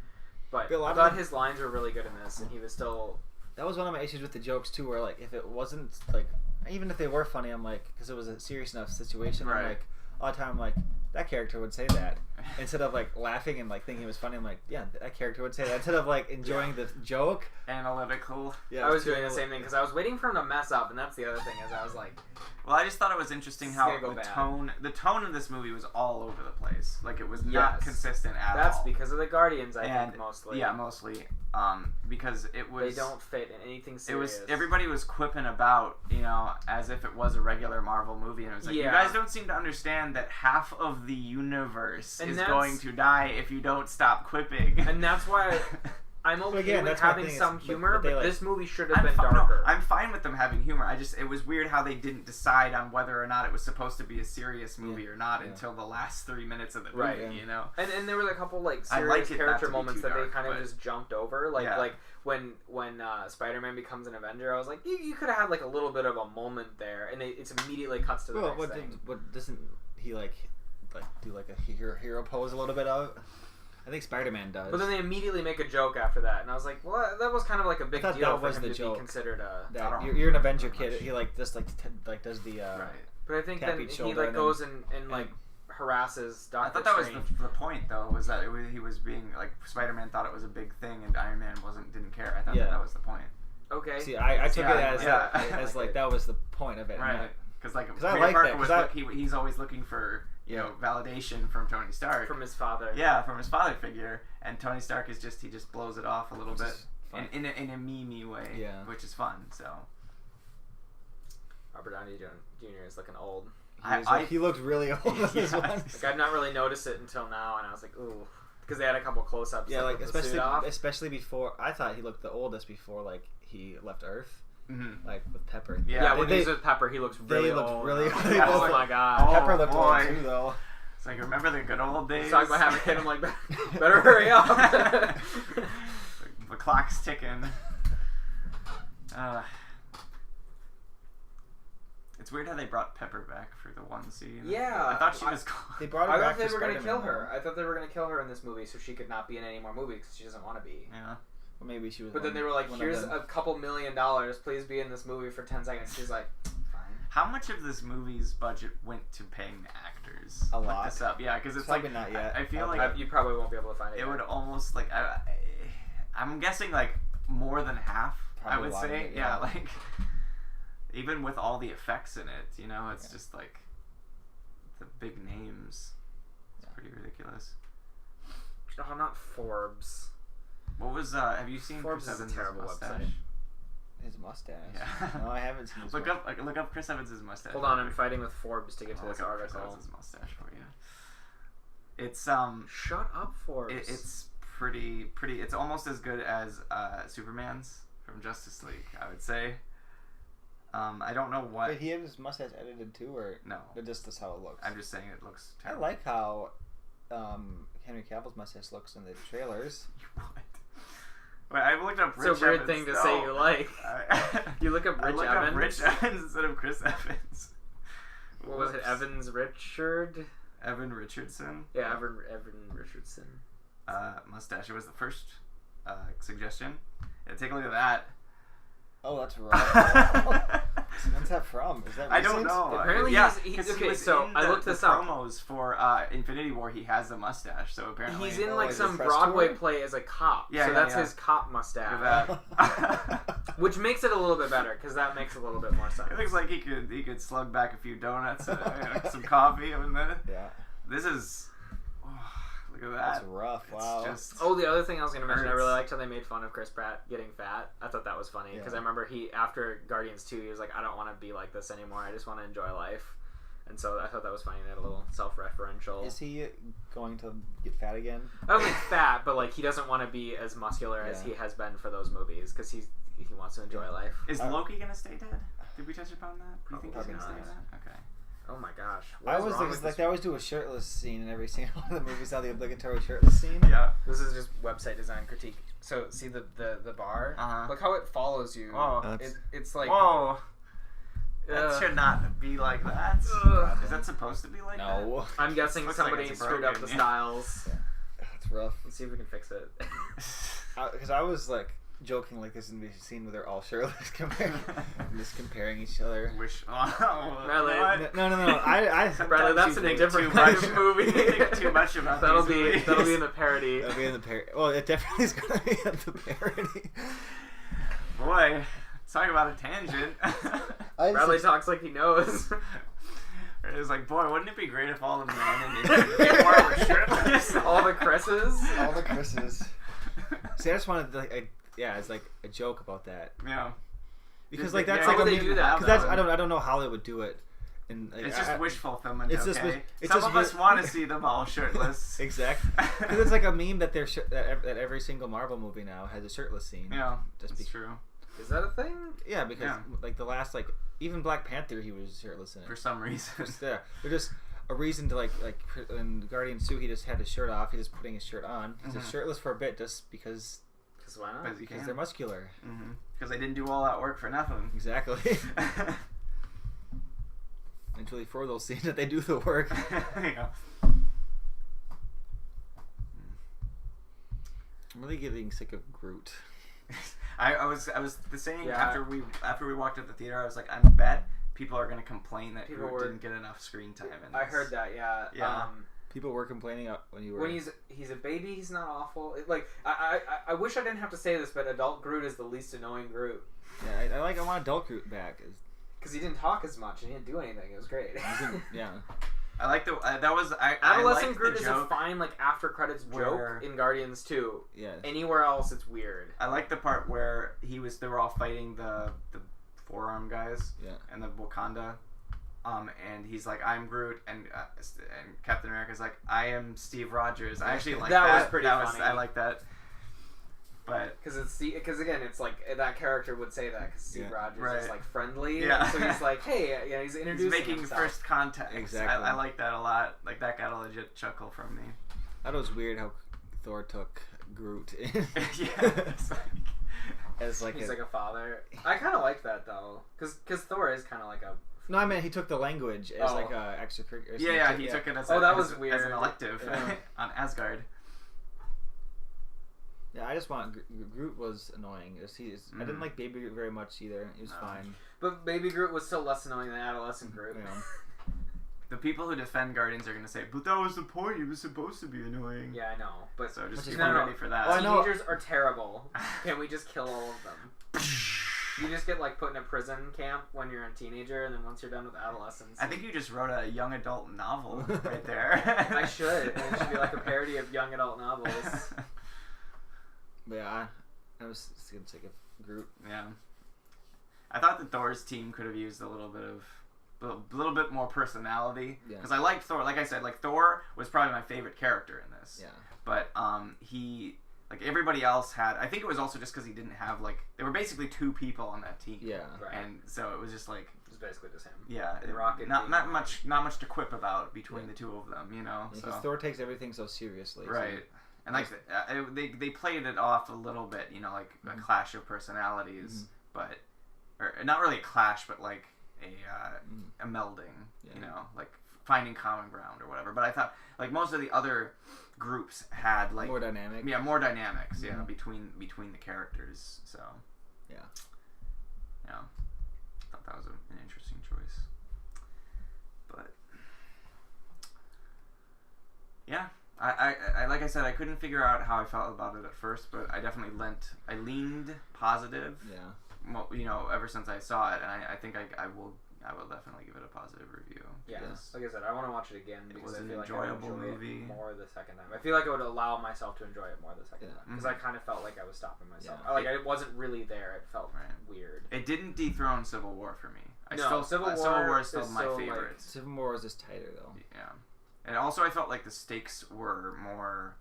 But I thought his lines were really good in this, and he was still. That was one of my issues with the jokes too, where like if it wasn't even if they were funny, I'm like, because it was a serious enough situation, right. I'm like all the time I'm like, that character would say that instead of like laughing and like thinking it was funny. I'm like, yeah, that character would say that instead of like enjoying the joke. Analytical. Yeah, I was doing the same thing because I was waiting for him to mess up, and that's the other thing is I was like, well, I just thought it was interesting how the tone of this movie was all over the place. Like it was not consistent at all. That's because of the Guardians, I think mostly. Yeah, mostly. Because it was. They don't fit in anything serious. Everybody was quipping about, as if it was a regular Marvel movie, and it was like, you guys don't seem to understand that half of the universe is going to die if you don't stop quipping. And that's why I'm okay with having some humor, but this movie should have been No, darker. I'm fine with them having humor. It was weird how they didn't decide on whether or not it was supposed to be a serious movie or not until the last 3 minutes of the movie, And there were a couple serious character moments that they kind of just jumped over, like when Spider-Man becomes an Avenger. I was like, you could have had a little bit of a moment there, and it's immediately cuts to the next thing. What doesn't he do a hero pose a little bit of? I think Spider-Man does. But then they immediately make a joke after that, and I was like, well, that was kind of like a big deal for him to be considered a. You're an Avenger kid. He does the. Right. But I think then he goes and harasses Doctor I thought that was the point though, was that he was being Spider-Man thought it was a big thing and Iron Man didn't care. I thought that was the point. Okay. See, I took it as that was the point of it. Right. Because I like that. He's always looking for. Validation from Tony Stark. From his father. Yeah, from his father figure. And Tony Stark is he just blows it off a little bit. In a meme-y way. Yeah. Which is fun, so. Robert Downey Jr. is looking old. He looked really old in this one. I've not really noticed it until now, and I was like, ooh. Because they had a couple close-ups. Yeah, especially before. I thought he looked the oldest before, he left Earth. Mm-hmm. With Pepper. Yeah, when he's with Pepper, he looks really old. They looked really old. Oh my god. Pepper looked old too, though. It's like, remember the good old days? He's talking about having a kid. I'm like, better hurry up. The clock's ticking. It's weird how they brought Pepper back for the one scene. Yeah. I thought she was gone. They brought her back. I thought they were going to kill her. I thought they were going to kill her in this movie so she could not be in any more movies because she doesn't want to be. Yeah. Maybe she was. But then they were like, "Here's a couple $1 million. Please be in this movie for 10 seconds." She's like, "Fine." How much of this movie's budget went to paying the actors? A lot. This up? Yeah, because it's probably not yet. I feel you probably won't be able to find it. It would almost I'm guessing more than half. Probably I would say. It, yeah, even with all the effects in it, it's just the big names. It's pretty ridiculous. Oh, not Forbes. What was have you seen Forbes Chris Evans' is a terrible mustache? website. His mustache. Yeah. No, I haven't seen his look up Chris Evans' mustache. Hold on, I'm fighting with Forbes to get to this article. Chris Evans' mustache for you. It's Shut up, Forbes. It's pretty. It's almost as good as Superman's from Justice League, I would say. I don't know what. Did he have his mustache edited too, or no? Just that's how it looks. I'm just saying it looks terrible. I like how Henry Cavill's mustache looks in the trailers. What? Wait, I looked up Rich Evans. It's a weird thing to say you like. You look up Rich Evans? Up Rich Evans instead of Chris Evans. What was it? Evans Richard? Evan Richardson? Yeah, Evan Richardson. Mustache. It was the first suggestion. Yeah, take a look at that. Oh, that's right. When's that from? Is that recent? I don't know. Apparently, yeah, okay. So I looked this up. Promos for Infinity War, he has a mustache. So apparently he's in like some Broadway play as a cop. Yeah, so that's his cop mustache. Which makes it a little bit better because that makes a little bit more sense. It looks like he could slug back a few donuts, some coffee, and then this is. Look at that. That's rough. Wow. The other thing I was going to mention, I really liked how they made fun of Chris Pratt getting fat. I thought that was funny because I remember after Guardians 2, he was like, I don't want to be like this anymore. I just want to enjoy life. And so I thought that was funny. They had a little self-referential. Is he going to get fat again? I don't think fat, but like he doesn't want to be as muscular as he has been for those movies because he wants to enjoy life. Is Loki going to stay dead? Did we touch upon that? Do you think he's going to stay dead? Okay. Oh my gosh. I always like they always do a shirtless scene in every single one of the movies. Now the obligatory shirtless scene. Yeah. This is just website design critique. So see the bar. Look how it follows you. Oh. It's like. Whoa. That should not be like that. Is that supposed to be like that? No. I'm guessing somebody screwed up the styles. That's rough. Let's see if we can fix it. Because I was like joking like this in the scene where they're all shirtless just comparing each other. Bradley. No. I Bradley, that's in a different kind of movie. You think too much about that'll be in the parody. That'll be in the parody. Well, it definitely is going to be in the parody. Boy, talk about a tangent. Bradley talks like he knows. It was like, boy, wouldn't it be great if all the men in Infinity War were shirtless? All the Chris's. See, I just wanted to, it's like a joke about that. Yeah. Because like that's how like would they do that? Because that's I don't know how they would do it. And like, it's just wish fulfillment. It's okay? just Some of us want to see them all shirtless. Exactly. Because it's like a meme that that every single Marvel movie now has a shirtless scene. Yeah, that's true. Is that a thing? Yeah, because like the last even Black Panther, he was shirtless in it for some reason. There's just a reason to like in Guardians 2, he just had his shirt off. He's just putting his shirt on. He's just shirtless for a bit, just because. Because why not? Because they're muscular. Because they didn't do all that work for nothing. Exactly. Until they throw those scenes that they do the work. Yeah. I'm really getting sick of Groot. I was saying after we walked out the theater, I was like, I bet people are going to complain that Groot didn't get enough screen time in this. I heard that, yeah. People were complaining when you were. When he's a baby, he's not awful. I wish I didn't have to say this, but adult Groot is the least annoying Groot. Yeah, I want adult Groot back. Because he didn't talk as much and he didn't do anything. It was great. Yeah. I like Adolescent Groot is a fine after credits joke in Guardians 2. Yeah. Anywhere else, it's weird. I like the part where they were all fighting the forearm guys. Yeah. And the Wakanda. And he's like, I'm Groot, and Captain America's like, I am Steve Rogers. I actually like that. That was pretty funny. I like that. But because again, it's like that character would say that because Steve Rogers is like friendly. Yeah. So he's like, hey, he's introducing making himself. first contact. Exactly. I like that a lot. Like that got a legit chuckle from me. I thought it was weird how Thor took Groot in. He's like a father. I kind of like that though, because Thor is kind of like a. No, I mean he took the language as like a extracurricular. Yeah, he took it as that was weird. As an elective on Asgard. Yeah, I just want Groot was annoying. I didn't like Baby Groot very much either. He was fine. But Baby Groot was still less annoying than Adolescent Groot. Yeah. The people who defend Guardians are going to say, but that was the point. He was supposed to be annoying. Yeah, I know. But so just keep ready for that. Teenagers are terrible. Can we just kill all of them? You just get put in a prison camp when you're a teenager, and then once you're done with adolescence. I think you just wrote a young adult novel right there. I should. And it should be like a parody of young adult novels. But yeah, I was getting sick of Groot. Yeah. I thought the Thor's team could have used a little bit more personality. Because I liked Thor. Like I said, Thor was probably my favorite character in this. Yeah. But he Like everybody else had. I think it was also just because he didn't have like there were basically 2 people on that team. Yeah. Right. And so it was just like It was basically just him. yeah, And Rocket not being much to quip about between the 2 of them, you know. Yeah, so because Thor takes everything so seriously. right. So. And like they played it off a little bit, you know, like a clash of personalities, but or not really a clash, but like a melding, you know, like finding common ground or whatever. But I thought like most of the other groups had like more dynamic. Yeah, more dynamics. Yeah, between the characters. So yeah, I thought that was an interesting choice. But yeah. I like I said, I couldn't figure out how I felt about it at first, but I definitely leaned positive. Yeah. Well, you know, ever since I saw it, and I think I will definitely give it a positive review. Yeah, like I said, I want to watch it again because I feel like I would enjoy movie. it more the second time. I feel like I would allow myself to enjoy it more the second time because I kind of felt like I was stopping myself. Yeah. Like I wasn't really there. It felt weird. It didn't dethrone Civil War for me. Civil War is still my still, favorite. like, Civil War is just tighter though. Yeah. And also, I felt like the stakes were more,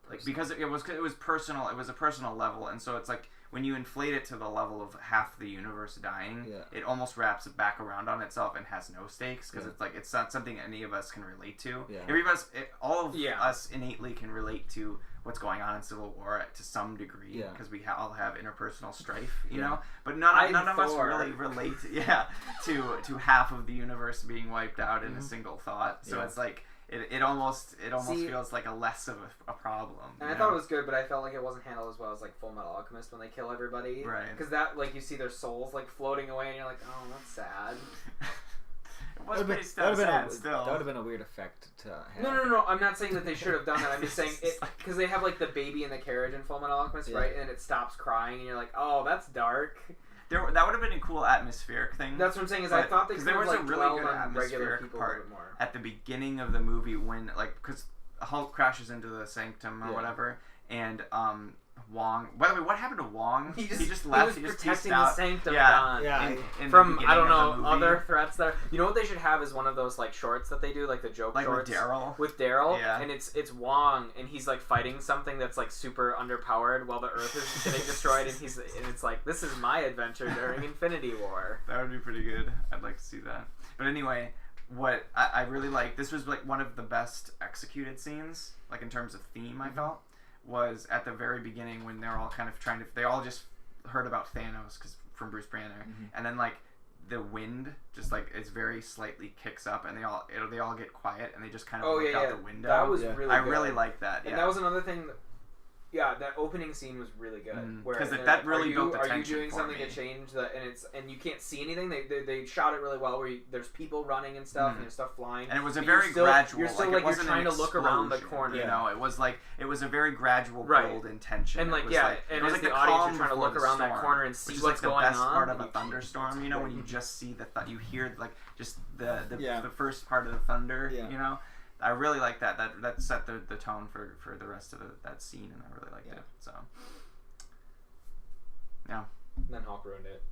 like because it was personal. It was a personal level, and so it's like when you inflate it to the level of half the universe dying, it almost wraps it back around on itself and has no stakes because it's like it's not something any of us can relate to. Yeah. All of us innately can relate to what's going on in Civil War to some degree because we all have interpersonal strife, you know. But none of us really relate, to half of the universe being wiped out in a single thought. So it's like. It almost feels like a less of a problem. And I thought it was good, but I felt like it wasn't handled as well as like Full Metal Alchemist when they kill everybody. Right. Because that like you see their souls like floating away, and you're like, oh, that's sad. It was pretty sad still. That would have been a weird effect to have. No. I'm not saying that they should have done that. I'm just saying it because they have like the baby in the carriage in Full Metal Alchemist, right? And it stops crying, and you're like, oh, that's dark. That would have been a cool atmospheric thing. That's what I'm saying. I thought they could there was have, a like, really good atmospheric part at the beginning of the movie when because Hulk crashes into the sanctum or whatever, and Wong. By the way, what happened to Wong? He just left. He was protecting the sanctum. In from I don't know other threats there. You know what they should have is one of those like shorts that they do, like the joke shorts with Daryl. And it's Wong, and he's like fighting something that's like super underpowered while the Earth is getting destroyed, and it's like this is my adventure during Infinity War. That would be pretty good. I'd like to see that. But anyway, what I really like, this was like one of the best executed scenes, like in terms of theme. I felt. Was at the very beginning when they're all kind of they all just heard about Thanos from Bruce Banner, and then like the wind just like it's very slightly kicks up, and they all get quiet, and they just kind of look out the window. That was really I good. really liked that. And that was another thing. That opening scene was really good. Because that really built the tension. Are you doing something to change and you can't see anything? They shot it really well. Where there's people running and stuff, and there's stuff flying. And it was a very gradual. You're still like you're trying to look around the corner. You know, it was a very gradual build in tension. And like and as the audience, you're trying to look around that corner and see what's going on. Which is like the best part of a thunderstorm. You know, when you just see you hear like just the first part of the thunder. You know. I really like that. That set the tone for the rest of that scene, and I really liked it. So, yeah. And then Hulk ruined it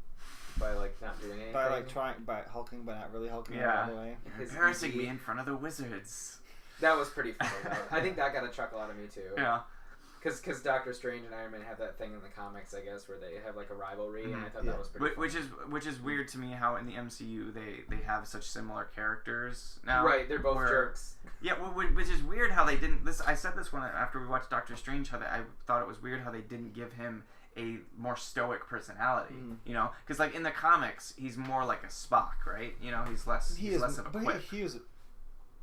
by like not doing anything. By hulking, but not really hulking. Yeah. All the way. Embarrassing me in front of the wizards. That was pretty funny. Though. I think that got a chuckle out of me too. Yeah. Because Doctor Strange and Iron Man have that thing in the comics, I guess, where they have like a rivalry, and I thought that was pretty funny. Which is weird to me how in the MCU they have such similar characters now. Right, they're both jerks. Yeah, which is weird how they didn't. I said this when after we watched Doctor Strange, how I thought it was weird how they didn't give him a more stoic personality. You know, because like in the comics, he's more like a Spock, right? You know, he's less of a quip.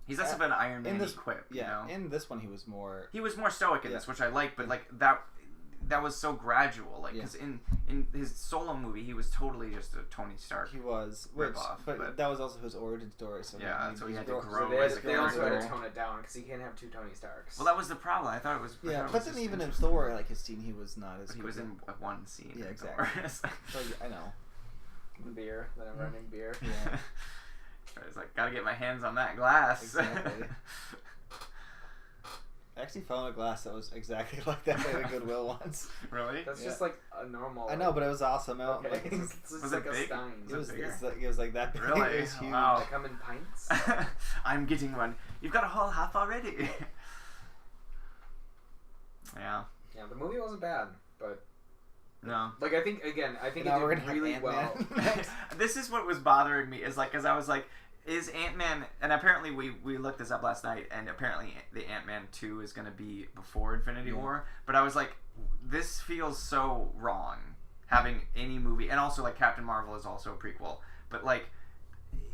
He's less of an Iron Man quip. Yeah, you know? In this one, he was more stoic in this, which I like. But like that was so gradual. Like because in his solo movie, he was totally just a Tony Stark. He was ripoff, but that was also his origin story. So so he had to grow. They also had to tone it down because he can't have two Tony Starks. Well, that was the problem. I thought it was. Yeah, but then even in Thor, like his scene, he was not as. He was in one scene. Yeah, exactly. So, I know. The beer, the never-ending beer. Yeah. I was like, gotta get my hands on that glass. Exactly. I actually found a glass that was exactly like that at Goodwill once. Really? That's just like a normal. I know, but it was awesome. Okay. Was like it big? A stein. It was like that big. Really? It was huge. Wow. They come in pints. I'm getting one. You've got a whole half already. Yeah. Yeah, the movie wasn't bad, but no. Like I think it did really well. This is what was bothering me is like, because I was like, is Ant-Man, and apparently we looked this up last night, and apparently the Ant-Man 2 is going to be before Infinity War, but I was like, this feels so wrong, having any movie, and also like Captain Marvel is also a prequel, but like,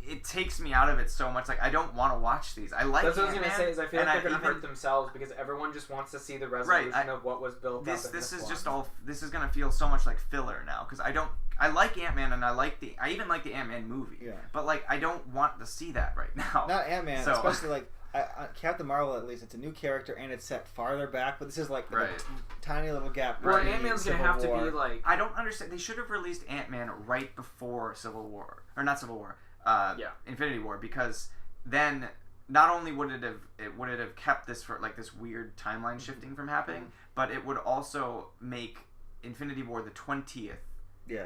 it takes me out of it so much. Like, I don't want to watch these. I like That's what Ant-Man, I was gonna say. Is I feel like they're gonna even hurt themselves because everyone just wants to see the resolution of what was built. This up this is one. just all. This is gonna feel so much like filler now because I like Ant-Man and I even like the Ant-Man movie. Yeah. But like, I don't want to see that right now. Not Ant-Man, especially like Captain Marvel. At least it's a new character and it's set farther back. But this is like a tiny little gap. Well, Ant-Man's gonna have to be like. I don't understand. They should have released Ant-Man right before Civil War, or not Civil War. Infinity War, because then not only would it have kept this for like this weird timeline shifting from happening, but it would also make Infinity War the 20th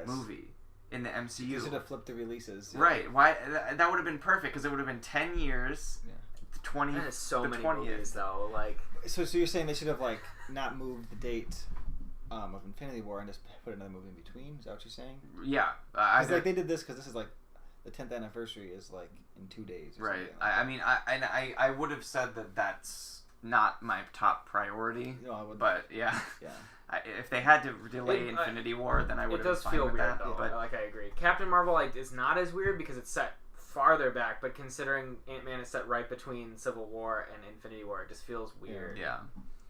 movie in the MCU. You should have flipped the releases. Yeah. Right? Why? That would have been perfect because it would have been 10 years. Yeah. The 20. That is so the many 20th. movies though. Like. So you're saying they should have like not moved the date of Infinity War and just put another movie in between? Is that what you're saying? Yeah. Because like they did this because this is like. The 10th anniversary is like in 2 days. Right. I would have said that that's not my top priority. No, but yeah. If they had to delay Infinity War, then I would have been fine with that. Though. But like I agree, Captain Marvel is not as weird because it's set farther back. But considering Ant-Man is set right between Civil War and Infinity War, it just feels weird. Yeah,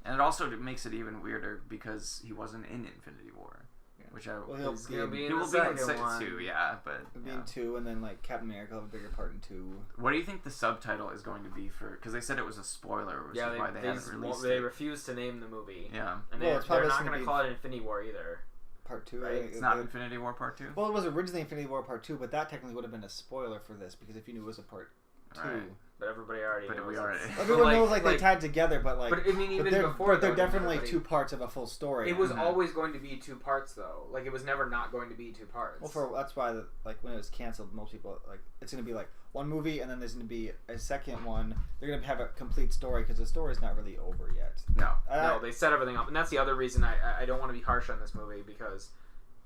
and it also makes it even weirder because he wasn't in Infinity War. Which he'll be in the second one. 2, yeah, but he'll be in 2, and then like Captain America will have a bigger part in 2. What do you think the subtitle is going to be for? Because they said it was a spoiler, which is why they haven't released it. They refused to name the movie. Yeah, and they're not going to call it Infinity War either. Part 2, right? It's not Infinity War Part 2. Well, it was originally Infinity War Part 2, but that technically would have been a spoiler for this because if you knew it was a Part 2. Right. But everybody already knows. Everyone knows like they tied together, but like. But I mean, even before. But they're definitely 2 parts of a full story. It was always going to be 2 parts, though. Like it was never not going to be 2 parts. Well, that's why like when it was canceled, most people like it's going to be like one movie, and then there's going to be a second one. They're going to have a complete story because the story's not really over yet. No, they set everything up, and that's the other reason I don't want to be harsh on this movie because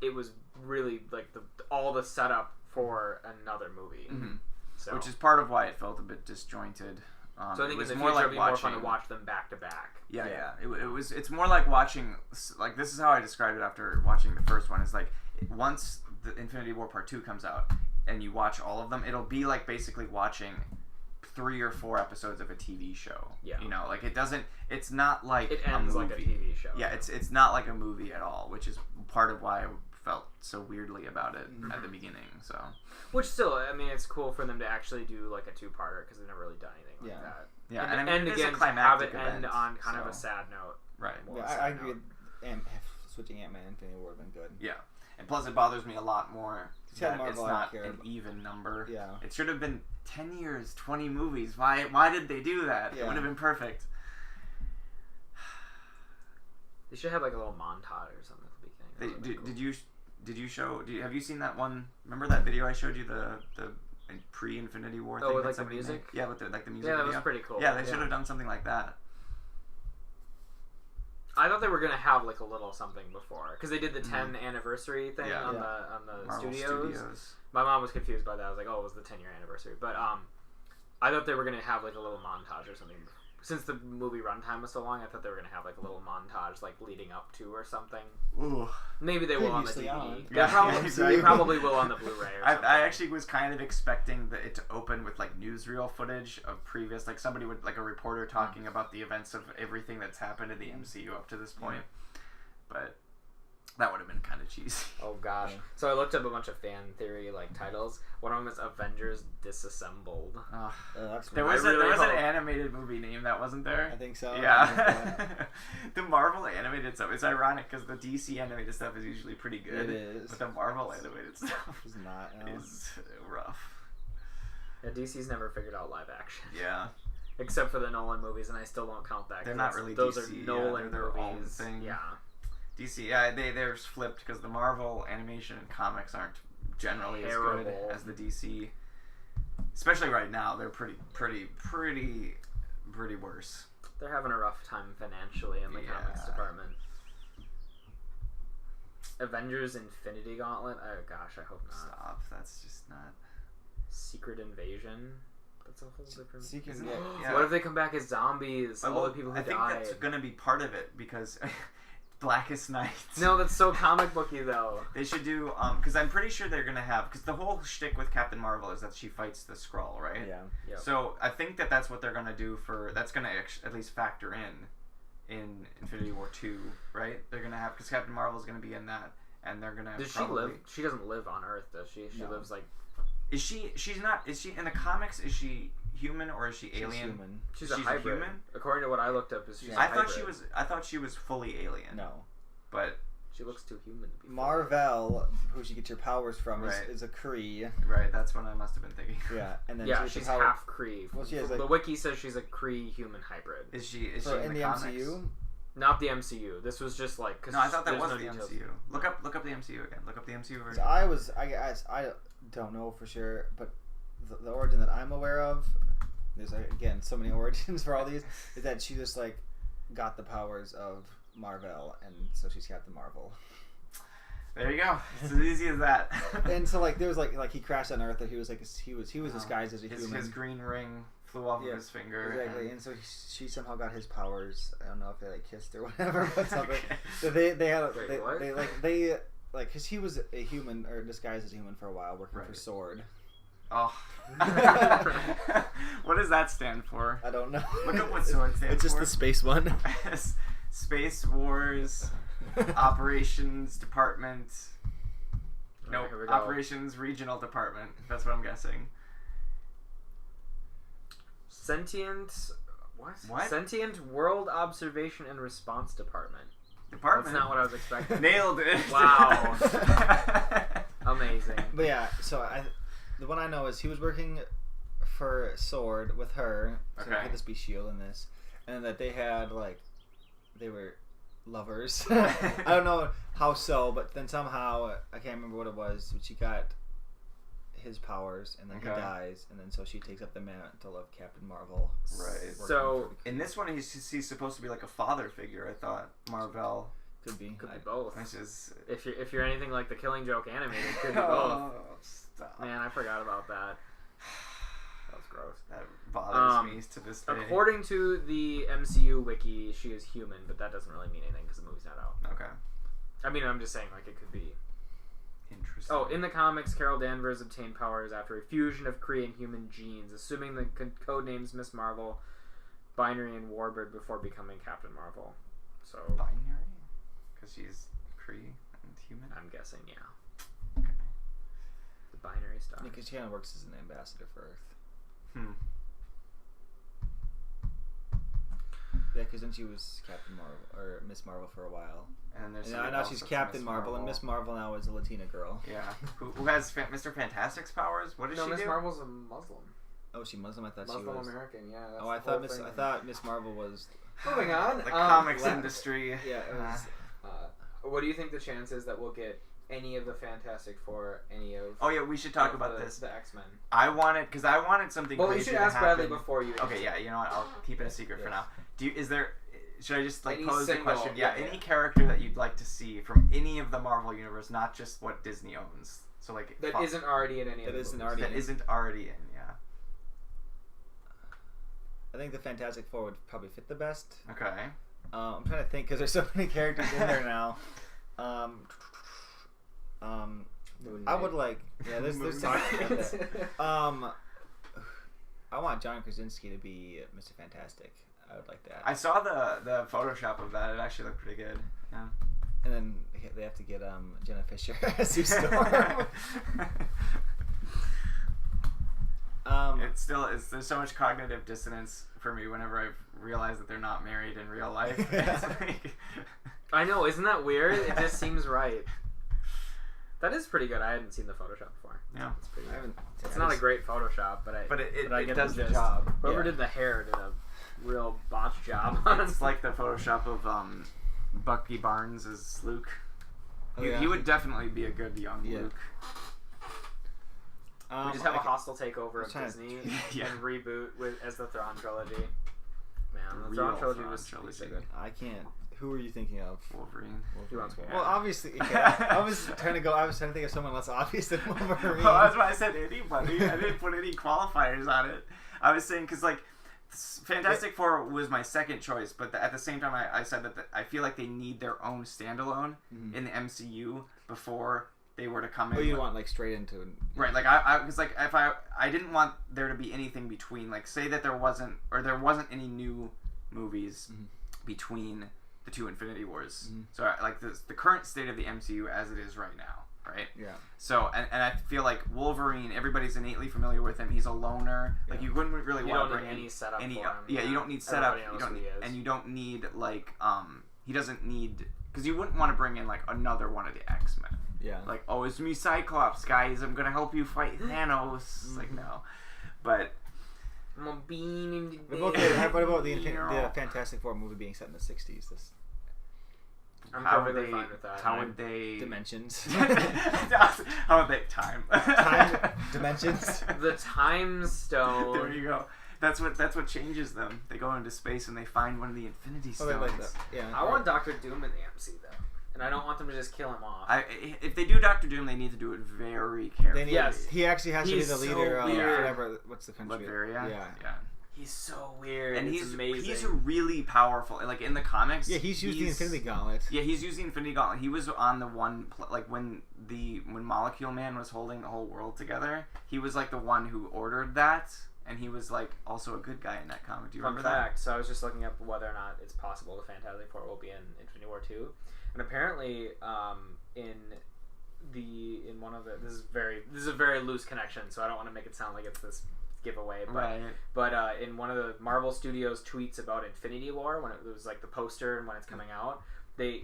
it was really like all the setup for another movie. Mm-hmm. So. Which is part of why it felt a bit disjointed. So I think in the future it'd be more fun to watch them back to back. Yeah. It's more like watching, like this is how I described it after watching the first one, is like once the Infinity War Part 2 comes out and you watch all of them, it'll be like basically watching 3 or 4 episodes of a TV show. Yeah. You know, like it's not like it ends a movie. Like a TV show. Yeah, it's not like a movie at all, which is part of why I felt so weirdly about it at the beginning. So, which still, I mean, it's cool for them to actually do like a 2-parter because they've never really done anything like that. Yeah, and I mean, again, have it end on kind of a sad note. Right. Yeah, I agree. And switching Ant-Man and Infinity War would have been good. Yeah, and plus it bothers me a lot more that Marvel, it's not an even number. Yeah. It should have been 10 years, 20 movies. Why did they do that? Yeah. It would have been perfect. They should have like a little montage or something at the beginning. Have you seen that one? Remember that video I showed you, the pre-Infinity War thing? Oh, with like the music? Yeah, with the music video. Yeah, that was pretty cool. Yeah, they should have done something like that. I thought they were gonna have like a little something before because they did the 10th anniversary thing on the Marvel studios. My mom was confused by that. I was like, oh, it was the 10-year anniversary. But I thought they were gonna have like a little montage or something. Since the movie runtime was so long, I thought they were gonna have like a little montage, like leading up to or something. Ooh. Maybe they will on the DVD. Yeah, they probably will on the Blu-ray. Or something. I actually was kind of expecting it to open with like newsreel footage of previous, like somebody would, like a reporter talking about the events of everything that's happened in the MCU up to this point. But that would have been kind of cheesy. Oh gosh. Yeah. So I looked up a bunch of fan theory like titles. One of them is Avengers Disassembled. There was an animated movie name that wasn't there. I think so. Yeah. The Marvel animated stuff. It's ironic because the DC animated stuff is usually pretty good. It is. But the Marvel animated stuff is not. Is rough. Yeah, DC's never figured out live action. Yeah. Except for the Nolan movies, and I still don't count that. They're not really those DC. Those are Nolan they're movies. Their own thing. Yeah. DC, they're flipped because the Marvel animation and comics aren't generally as good as the DC. Especially right now, they're pretty worse. They're having a rough time financially in the comics department. Avengers Infinity Gauntlet. Oh gosh, I hope not. Stop. That's just not. Secret Invasion. That's a whole different. Secret. Yeah. What if they come back as zombies? All the people who died. I think that's gonna be part of it because Blackest Night. No, that's so comic booky though. They should do because I'm pretty sure they're gonna have because the whole shtick with Captain Marvel is that she fights the Skrull, right? Yeah. Yep. So I think that's what they're gonna do that's gonna at least factor in Infinity War 2, right? They're gonna have because Captain Marvel is gonna be in that, and they're gonna. Does she live? She doesn't live on Earth, does she? She lives like. Is she? She's not. Is she in the comics? Is she human or is she alien? She's human. She's a hybrid. Human? According to what I looked up, she's a hybrid. I thought she was fully alien. No. But she looks too human to be. Marvel, who she gets her powers from, is a Kree. Right, that's what I must have been thinking. Yeah, and then she's half Kree. Well, she has the wiki says she's a Kree human hybrid. Is she in the comics? MCU? Not the MCU. This was just like no, I thought that was the MCU. Look up the MCU again. Look up the MCU version. I don't know for sure, but the origin that I'm aware of, there's again so many origins for all these, is that she just like got the powers of Marvel, and so she's Captain Marvel. There you go. It's as easy as that. And so like there was like he crashed on Earth, and he was disguised as a human. His green ring flew off of his finger. Exactly, and so she somehow got his powers. I don't know if they like kissed or whatever, but something. So they had because he was a human or disguised as a human for a while, working for Sword. Oh. What does that stand for? I don't know. Look up what Sword stands for. It's just the space one. Space Wars Operations Department. Nope. Operations Regional Department. That's what I'm guessing. Sentient. What? Sentient World Observation and Response Department. Department. That's not what I was expecting. Nailed it. Wow. Amazing. But yeah, so the one I know is he was working for Sword with her. So he had this be shield in this, and that they had they were lovers. I don't know how so, but then somehow I can't remember what it was. But she got his powers, and then he dies, and then so she takes up the mantle of Captain Marvel. Right. So in this one, he's supposed to be like a father figure. I thought Marvel could be both. Which is if you're anything like the Killing Joke animated, it could be both. Stop. Man, I forgot about that. That was gross. That bothers me to this day. According to the MCU wiki, she is human, but that doesn't really mean anything because the movie's not out. Okay. I mean, I'm just saying it could be. Interesting. Oh, in the comics, Carol Danvers obtained powers after a fusion of Kree and human genes, assuming the code names Miss Marvel, Binary, and Warbird before becoming Captain Marvel. So Binary? Because she's Kree and human? I'm guessing, yeah. Okay. The binary stuff. Yeah, because she kind of works as an ambassador for Earth. Yeah, because then she was Captain Marvel or Miss Marvel for a while, and now she's Captain Marvel, and Miss Marvel now is a Latina girl. Yeah, who has Mr. Fantastic's powers? What does she do? No, Miss Marvel's a Muslim. Oh, she Muslim? I thought Muslim she was American. Yeah. That's I thought Miss Marvel was. Moving on. The comics industry. Yeah. It was, what do you think the chances that we'll get any of the Fantastic Four, any of? Oh yeah, we should talk about this. The X-Men. I wanted something. Well, crazy you should ask happen. Bradley before you. Okay, yeah, you know what? I'll keep it a secret for now. Should I just any pose the question? Yeah, any character that you'd like to see from any of the Marvel universe, not just what Disney owns. So that isn't already in any of the movies. That isn't already in. Yeah. I think the Fantastic Four would probably fit the best. Okay. I'm trying to think because there's so many characters in there now. I would there's talk I want John Krasinski to be Mr. Fantastic. I would like that. I saw the Photoshop of that. It actually looked pretty good. Yeah. And then they have to get Jenna Fisher as Sue Storm. There's so much cognitive dissonance for me whenever I realize that they're not married in real life. I know, isn't that weird? It just seems right. That is pretty good. I hadn't seen the Photoshop before. Yeah, it's pretty good. It's not a great Photoshop, but I get does the the job. Whoever did the hair did a real botch job. It's like the Photoshop of Bucky Barnes as Luke. He would definitely be a good young Luke. We just have a hostile takeover of Disney and reboot as the Thrawn trilogy. Man, The Thrawn trilogy was so good. I can't. Who are you thinking of? Wolverine. Well, obviously, I was trying to think of someone less obvious than Wolverine. Well, that's why I said anybody. I didn't put any qualifiers on it. I was saying because Fantastic Four was my second choice, but at the same time, I said that I feel like they need their own standalone in the MCU before they were to come in. Oh, you want straight into it? Right, because if I didn't want there to be anything between, say that there wasn't any new movies between the two Infinity Wars. So the current state of the MCU as it is right now, right? Yeah. So and I feel like Wolverine, everybody's innately familiar with him. He's a loner. Like you wouldn't really want to bring any setup for him. Yeah, you don't need setup. You don't need he doesn't need, because you wouldn't want to bring in another one of the X-Men. Yeah. It's me, Cyclops, guys. I'm gonna help you fight Thanos. No, but. I'm a bean in the what about the Fantastic Four movie being set in the 60s? I'm perfectly fine with that. How would they... Dimensions. How would they... Time. Dimensions. The Time Stone. There you go. That's what changes them. They go into space and they find one of the Infinity Stones. Like that. Yeah. I want Doctor Doom in the MC, though. And I don't want them to just kill him off. If they do Doctor Doom, they need to do it very carefully. Yes. He actually has to be the leader of whatever. What's the country? Latveria? Yeah. He's so weird. And he's amazing. He's really powerful. In the comics. Yeah, he's used the Infinity Gauntlet. Yeah, he's used the Infinity Gauntlet. He was on the one when Molecule Man was holding the whole world together. He was the one who ordered that, and he was also a good guy in that comic. Do you remember that? So I was just looking up whether or not it's possible the Fantastic Four will be in Infinity War 2. And apparently, in one of this is a very loose connection, so I don't want to make it sound like it's this giveaway. But in one of the Marvel Studios tweets about Infinity War, when it was the poster and when it's coming out, the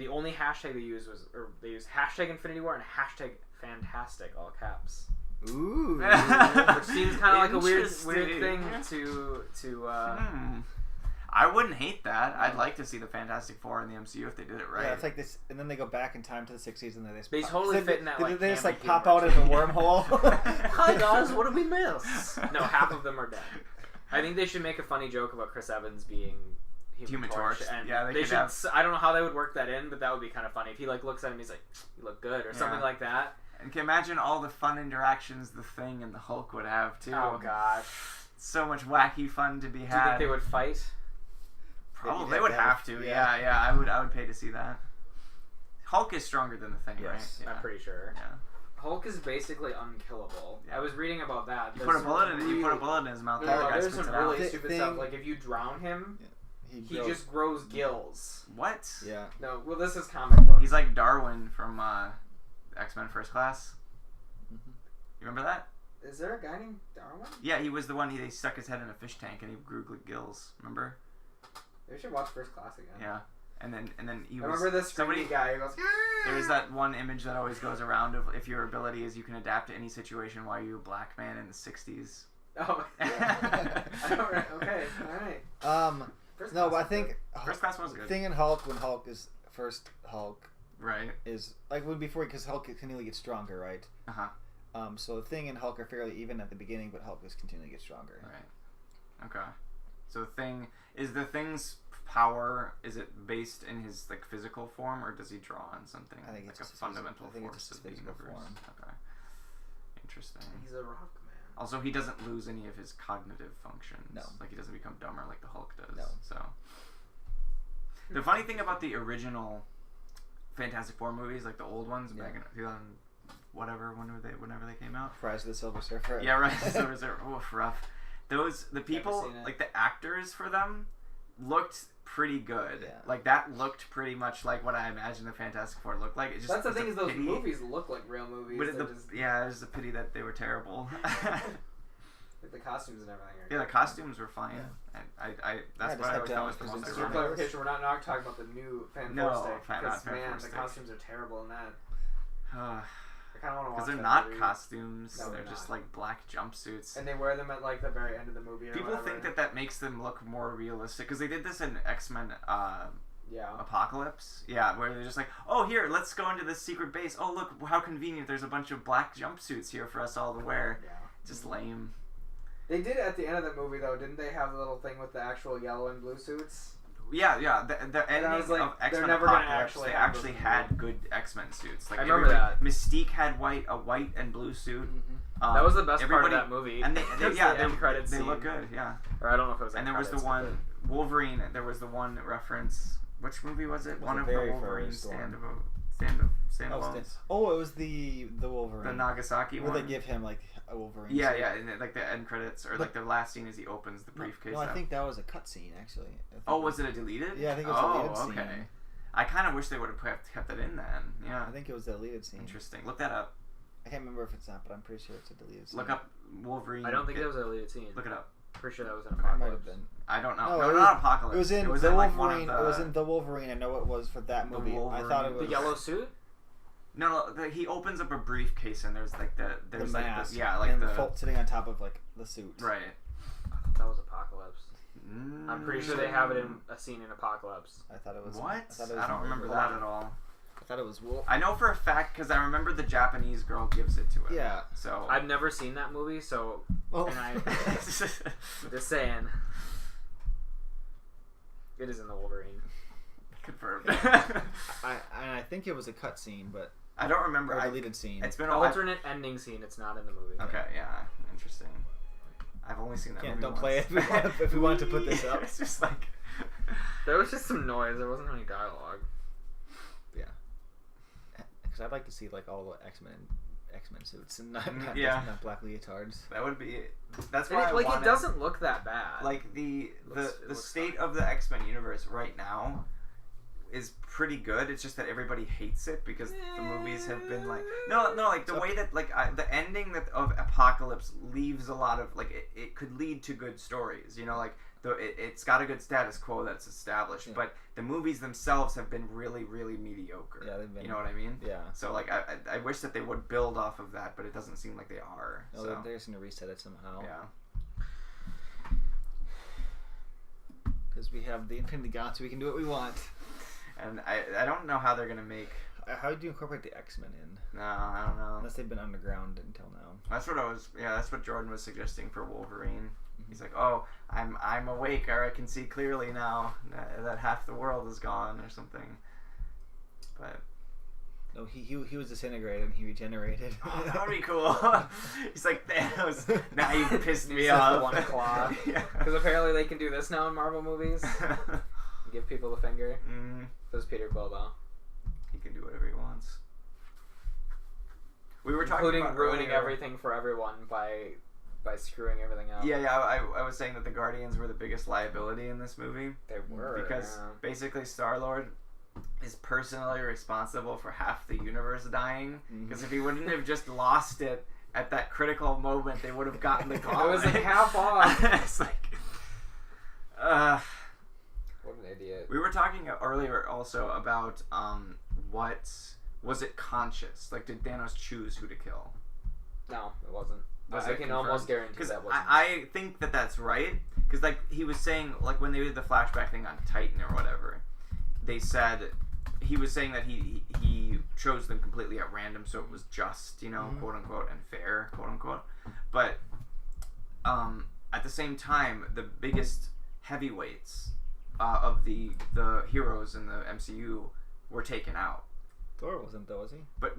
only hashtag they used they used hashtag Infinity War and hashtag Fantastic, all caps. Ooh, which seems kind of like a weird thing to. I wouldn't hate that. I'd like to see the Fantastic Four in the MCU if they did it right. Yeah, it's like this, and then they go back in time to the 60s, and they totally fit in that. They just pop out of the wormhole. Hi guys, what did we miss? No, half of them are dead. I think they should make a funny joke about Chris Evans being Human Torch. And yeah, they should. I don't know how they would work that in, but that would be kind of funny if he looks at him, he's like, "You look good," or something like that. And can you imagine all the fun interactions the Thing and the Hulk would have too? Oh gosh, so much wacky fun to be had. Do you think they would fight? Probably they would have to. Yeah. I would pay to see that. Hulk is stronger than the Thing, right? Yeah. I'm pretty sure. Yeah. Hulk is basically unkillable. Yeah. I was reading about that. You put a bullet in his mouth. There's some really stupid stuff. If you drown him, he just grows gills. What? Yeah. No. Well, this is comic book. He's like Darwin from X-Men First Class. You remember that? Is there a guy named Darwin? Yeah, he was the one. He stuck his head in a fish tank and he grew gills. Remember? We should watch First Class again. Yeah, and then he was. I remember this guy who goes. There was that one image that always goes around of if your ability is you can adapt to any situation. Why are you a black man in the '60s? Oh, yeah. Okay, all right. No, but I think First Class was good. Thing and Hulk, when Hulk is first Hulk, right, is before, because Hulk continually gets stronger, right? So the Thing and Hulk are fairly even at the beginning, but Hulk is continually get stronger. Right. Okay. So the Thing's power, is it based in his physical form, or does he draw on something? I think it's a fundamental force of the universe. Form. Okay. Interesting. He's a rock man. Also, he doesn't lose any of his cognitive functions. No. He doesn't become dumber like the Hulk does. No. So the funny thing about the original Fantastic Four movies, the old ones back in 2000 whenever they came out. Rise of the Silver Surfer. Yeah, Rise of the Silver Surfer. Oof, rough. The people, the actors for them looked pretty good. Yeah. That looked pretty much like what I imagined the Fantastic Four looked like. That's the thing, is those movies look like real movies. But it's a pity that they were terrible. The costumes and everything are good. The costumes were fine. Yeah. That's what I always thought was the most For clarification, we're not talking about the new Fan Force Day. Because, man, the costumes are terrible in that. I kind of want to watch. Because they're not costumes. No, they're just black jumpsuits. And they wear them at the very end of the movie. People think that makes them look more realistic because they did this in X-Men. Apocalypse. Yeah, where they're just oh, here, let's go into this secret base. Oh, look how convenient. There's a bunch of black jumpsuits here for us all to wear. Yeah. Just lame. They did at the end of the movie though, didn't they have the little thing with the actual yellow and blue suits? Yeah. The ending of X-Men Apocalypse, they actually had good X-Men suits. Like, I remember that. Mystique had a white and blue suit. Mm-hmm. That was the best part of that movie. And they look good, yeah. Or I don't know if it was. And there was the one Wolverine. There was the one reference. Which movie was it? One of the Wolverine standalones. Oh, it was the Wolverine. The Nagasaki one. Where they give him like a Wolverine. Yeah, and like the end credits or like the last scene as he opens the briefcase. No, I think that was a cutscene actually. Oh, was it a deleted? Yeah, I think it was a deleted scene. Okay. I kind of wish they would have kept it in then. Yeah. I think it was a deleted scene. Interesting. Look that up. I can't remember if it's not, but I'm pretty sure it's a deleted scene. Look up Wolverine. I don't think it was a deleted scene. Look it up. Pretty sure that was an Apocalypse. Might have been. I don't know. No, not Apocalypse. It was in the Wolverine. It was in the Wolverine. I know it was for that movie. I thought it was the yellow suit. No, he opens up a briefcase and there's like the mask, like the sitting on top of like the suit. Right. I thought that was Apocalypse. I'm pretty sure they have it in a scene in Apocalypse. I thought it was. What? I don't remember that at all. I thought it was Wolf. I know for a fact because I remember the Japanese girl gives it to him. Yeah. So I've never seen that movie, so and I just saying, it is in the Wolverine. Confirmed. I think it was a cutscene, but I don't remember. A deleted scene. It's been an alternate ending scene. It's not in the movie. Okay, yeah, interesting. I've only seen that movie Don't once. play it if we want to put this up. It's just like there was just some noise. There wasn't any dialogue. Yeah, because I'd like to see like all the X-Men suits and not black leotards. That would be. That's why it doesn't look that bad. Like the state of the X-Men universe right now is pretty good. It's just that everybody hates it because the movies have been like like the way that like the ending of Apocalypse leaves a lot of like it could lead to good stories. You know, like it's got a good status quo that's established, but the movies themselves have been really, really mediocre. Yeah, they've been. You know what I mean? Yeah. So like I wish that they would build off of that, but it doesn't seem like they are. No, so. they're just gonna reset it somehow. Yeah. Because we have the Infinity Gauntlet, we can do what we want. And I don't know how they're gonna make. How do you incorporate the X-Men in? No, I don't know. Unless they've been underground until now. That's what that's what Jordan was suggesting for Wolverine. He's like, oh, I'm awake, or I can see clearly now that half the world is gone, or something. But no, he was disintegrated and he regenerated. Oh, that would be cool. He's like, Thanos, now you've pissed me off. One claw. Because apparently they can do this now in Marvel movies. Give people the finger. So does Peter Quill though. He can do whatever he wants. We were talking about ruining everything for everyone by screwing everything up. Yeah. I was saying that the Guardians were the biggest liability in this movie. They were. Because basically Star-Lord is personally responsible for half the universe dying. Because if he wouldn't have just lost it at that critical moment, they would have gotten the gauntlet. It was like half off. It's like... what an idiot. We were talking earlier also about what... Was it conscious? Like, did Thanos choose who to kill? No, it wasn't. I can almost guarantee that wasn't. I think that's right. Because, like, he was saying, like, when they did the flashback thing on Titan or whatever, they said... He was saying that he chose them completely at random, so it was just, you know, quote-unquote, and fair, quote-unquote. But at the same time, the biggest heavyweights of the heroes in the MCU were taken out. Thor wasn't though, was he? But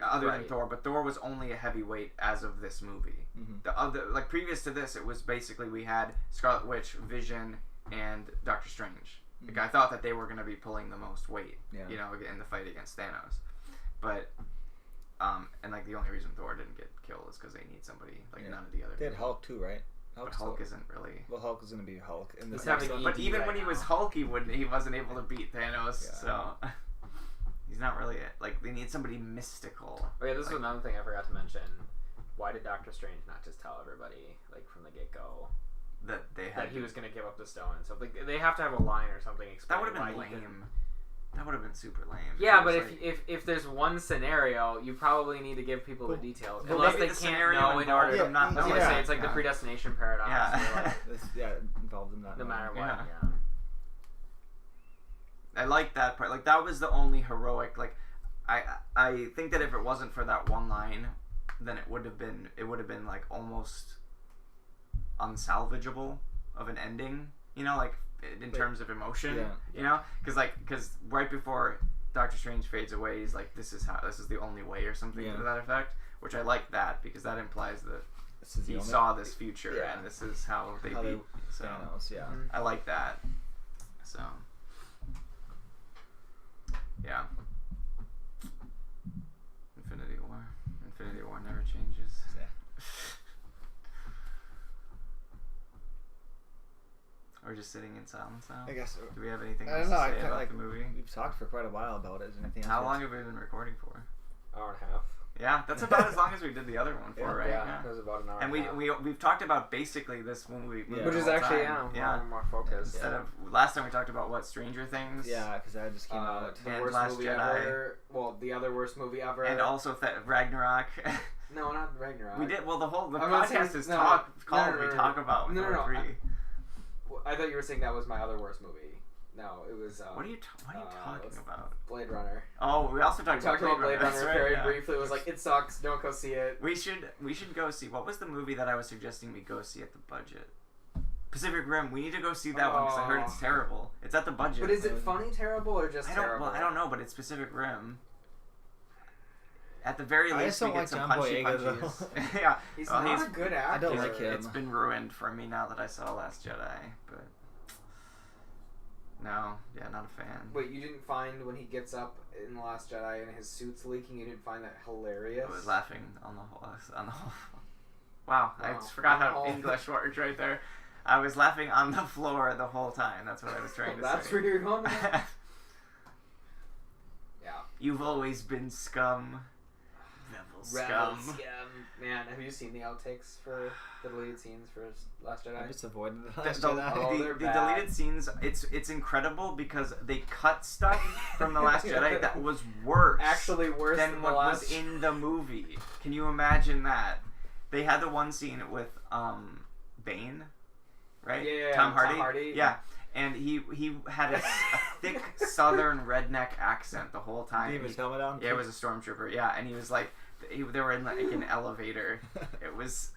other than Thor, but Thor was only a heavyweight as of this movie. The other, like, previous to this, it was basically we had Scarlet Witch, Vision, and Doctor Strange. Like, I thought that they were going to be pulling the most weight, you know, in the fight against Thanos. But and like the only reason Thor didn't get killed is because they need somebody like none of the other. They had Hulk too, right? But Hulk isn't really. Well, Hulk is going to be Hulk. In this but even when he was Hulk, he wasn't able to beat Thanos. Yeah. So he's not really like they need somebody mystical. Oh yeah, this is another thing I forgot to mention. Why did Doctor Strange not just tell everybody like from the get-go that he was going to give up the stone? So like, they have to have a line or something. That would have been lame. That would have been super lame. Yeah, but if there's one scenario, you probably need to give people the details. Unless they can't know in order. I was going to say, it's like the predestination paradox. Yeah. It involves them not no matter what. Yeah. I like that part. Like, that was the only heroic. Like, I think that if it wasn't for that one line, then it would have been like almost unsalvageable of an ending, you know, like in terms of emotion, you know, because right before Doctor Strange fades away, he's like, this is the only way, or something to that effect, which I like that, because that implies that he saw this future and this is how they beat. So Thanos, I like that. So yeah. Infinity War never changes. We're just sitting in silence now. I guess. Do we have anything else to say about the movie? We've talked for quite a while about it. Is anything else? How long have we been recording for? Hour and a half. Yeah, that's about as long as we did the other one for, right? Yeah, it was about an hour. And we've talked about basically this movie, which is actually more focused. Instead of last time we talked about Stranger Things. Yeah, because that just came out. The worst Last movie Jedi. ever. Well, the other worst movie ever. And also Ragnarok. No, not Ragnarok. We did. Well, the podcast is talk about Thor 3. I thought you were saying that was my other worst movie. No, it was. What are you talking about? Blade Runner. Oh, we also talked about Blade Runner very briefly. It was like, it sucks. Don't go see it. We should go see. What was the movie that I was suggesting we go see at the budget? Pacific Rim. We need to go see that one because I heard it's terrible. It's at the budget. But is it funny terrible or just terrible? Well, I don't know, but it's Pacific Rim. At the very least, we get some John punchy Boyega, punchies. Yeah, he's not a good actor. I don't like him. It's been ruined for me now that I saw Last Jedi, but no, not a fan. Wait, you didn't find when he gets up in The Last Jedi and his suit's leaking? You didn't find that hilarious? I was laughing on the whole. Wow, I just forgot how English works right there. I was laughing on the floor the whole time. That's what I was trying to say. That's where you're going. Yeah. You've always been scum. Rebel scum. Man, have you seen the outtakes for the deleted scenes for Last Jedi? I just avoided the Last Jedi. The deleted scenes, it's incredible because they cut stuff from the Last Jedi that was worse. Actually worse than what was in the movie. Can you imagine that? They had the one scene with Bane, right? Yeah, Tom Hardy. Yeah. And he had a thick southern redneck accent the whole time. Did he have his helmet on? Yeah, it was a stormtrooper. Yeah, and he was like, they were in like an elevator. It was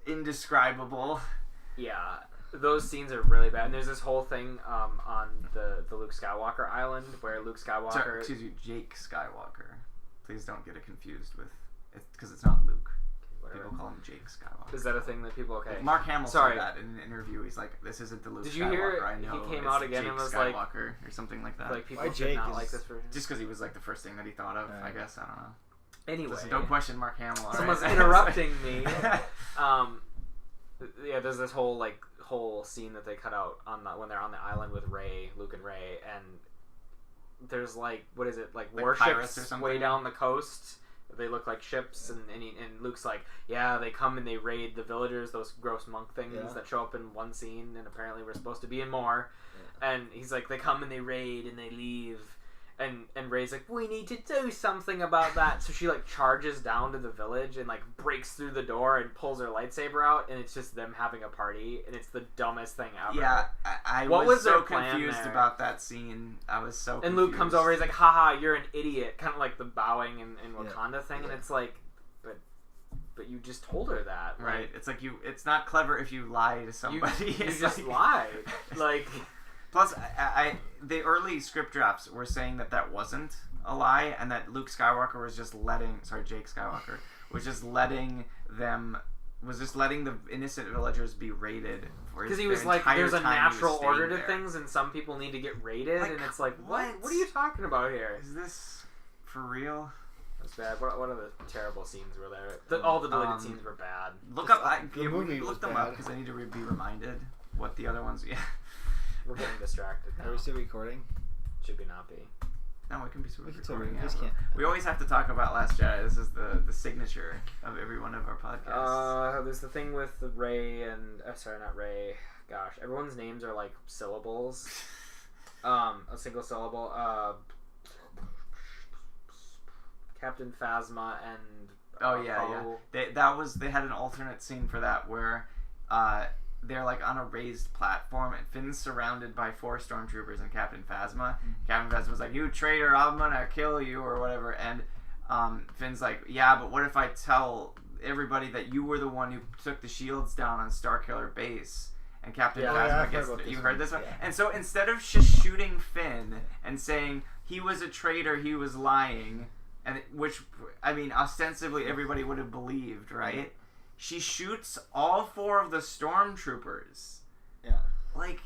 indescribable. Yeah, those scenes are really bad. And there's this whole thing on the Luke Skywalker island where Luke Skywalker... Sorry, excuse me, Jake Skywalker. Please don't get it confused with... Because it's not Luke. Whatever. People call him Jake Skywalker. Is that a thing that people... Okay. Mark Hamill said that in an interview. He's like, this isn't the Luke Skywalker. Did you hear I know. He came out again Jake and was Skywalker, like... or something like that. Like, people did not like this version. Just because he was like the first thing that he thought of, I guess. I don't know. Anyway. Listen, don't question Mark Hamill. Someone's interrupting me. Yeah, there's this whole scene that they cut out when they're on the island with Luke and Rey, and there's what is it, like warships way down the coast. They look like ships, and Luke's like, yeah, they come and they raid the villagers, those gross monk things that show up in one scene, and apparently we're supposed to be in more. Yeah. And he's like, they come and they raid and they leave. And Rey's like, we need to do something about that. So she charges down to the village and breaks through the door and pulls her lightsaber out, and it's just them having a party, and it's the dumbest thing ever. Yeah, I was so confused about that scene. I was so confused. And Luke comes over, he's like, haha, you're an idiot. Kind of like the bowing in Wakanda thing, and it's like, but you just told her that. Right. It's like it's not clever if you lie to somebody. You just lied. Plus, the early script drafts were saying that wasn't a lie, and that Luke Skywalker was just Jake Skywalker was just letting the innocent villagers be raided. Because he was like, there's a natural order to things, and some people need to get raided, and it's like, what are you talking about here? Is this for real? That's bad. What are the terrible scenes were there? All the deleted scenes were bad. Look them up because I need to be reminded what the other ones. Yeah. We're getting distracted now. Are we still recording? Should we not be? No, it can be recording. We always have to talk about Last Jedi. This is the signature of every one of our podcasts. There's the thing with Rey and... sorry, not Rey. Gosh, everyone's names are syllables. A single syllable. Captain Phasma and... They had an alternate scene for that where... they're on a raised platform, and Finn's surrounded by 4 stormtroopers and Captain Phasma. Captain Phasma's like, you traitor, I'm gonna kill you, or whatever. And Finn's like, yeah, but what if I tell everybody that you were the one who took the shields down on Starkiller Base. And Captain Yeah, Phasma I've gets... heard about You this heard one. this one? Yeah. And so instead of just shooting Finn and saying he was a traitor, he was lying, and which, I mean, ostensibly everybody would have believed, right? She shoots all 4 of the stormtroopers. Yeah. Like,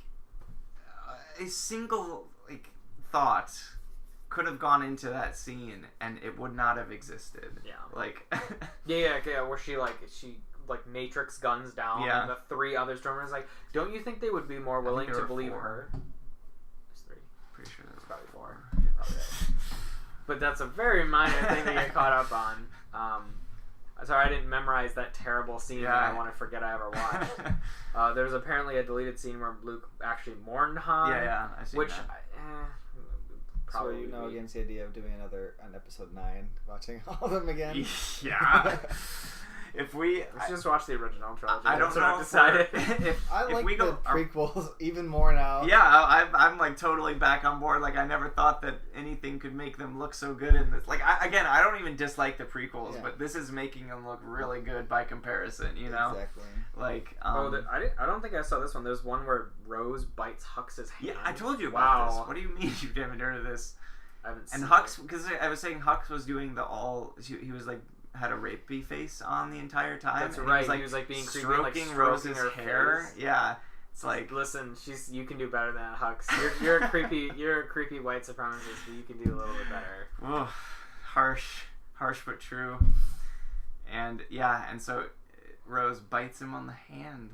a single, like, thought could have gone into that scene, and it would not have existed. Yeah. Like... yeah, where she Matrix guns down Yeah. the 3 other stormers. Like, don't you think they would be more willing to believe 4. her? There's 3. Pretty sure It's there's probably 4. You're probably right. But that's a very minor thing to get caught up on. Sorry, I didn't memorize that terrible scene that I want to forget I ever watched. There's apparently a deleted scene where Luke actually mourned Han. Yeah, I see which, that. Probably. So you know against the idea of doing an episode 9, watching all of them again. Yeah. If we should just watch the original trilogy. I don't That's know. what I've decided. I like if we the go, prequels even more now. Yeah, I'm like totally back on board. Like I never thought that anything could make them look so good in this. Like I don't even dislike the prequels, but this is making them look really good by comparison. You know, exactly. Like I don't think I saw this one. There's one where Rose bites Hux's hand. Yeah, I told you about this. What do you mean you haven't heard of this? I haven't and seen Hux, because I was saying Hux was doing he was like had a rapey face on the entire time. That's and right. He was like being creepy, like stroking Rose's her hair. face. Yeah, it's like listen, you can do better than that, Hux. You're a creepy white supremacist, but you can do a little bit better. Oh, harsh but true. And yeah, and so Rose bites him on the hand.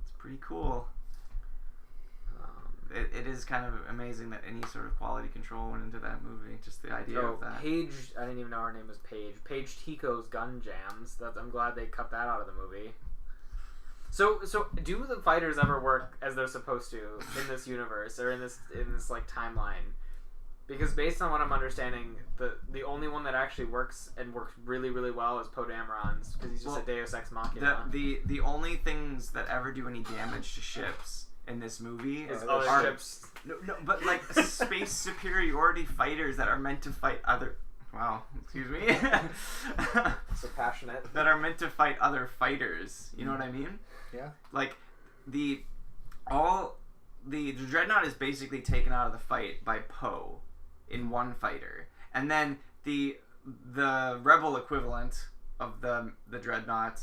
It's pretty cool. It is kind of amazing that any sort of quality control went into that movie. Just the idea of that. Paige, I didn't even know her name was Paige. Paige Tico's gun jams. I'm glad they cut that out of the movie. So do the fighters ever work as they're supposed to in this universe or in this like timeline? Because based on what I'm understanding, the only one that actually works and works really, really well is Poe Dameron's, because he's just a Deus Ex Machina. The only things that ever do any damage to ships in this movie is are ships. No, but like space superiority fighters that are meant to fight other. Wow, excuse me. So passionate. That are meant to fight other fighters. You know what I mean? Yeah. Like the Dreadnought is basically taken out of the fight by Poe in one fighter, and then the rebel equivalent of the Dreadnought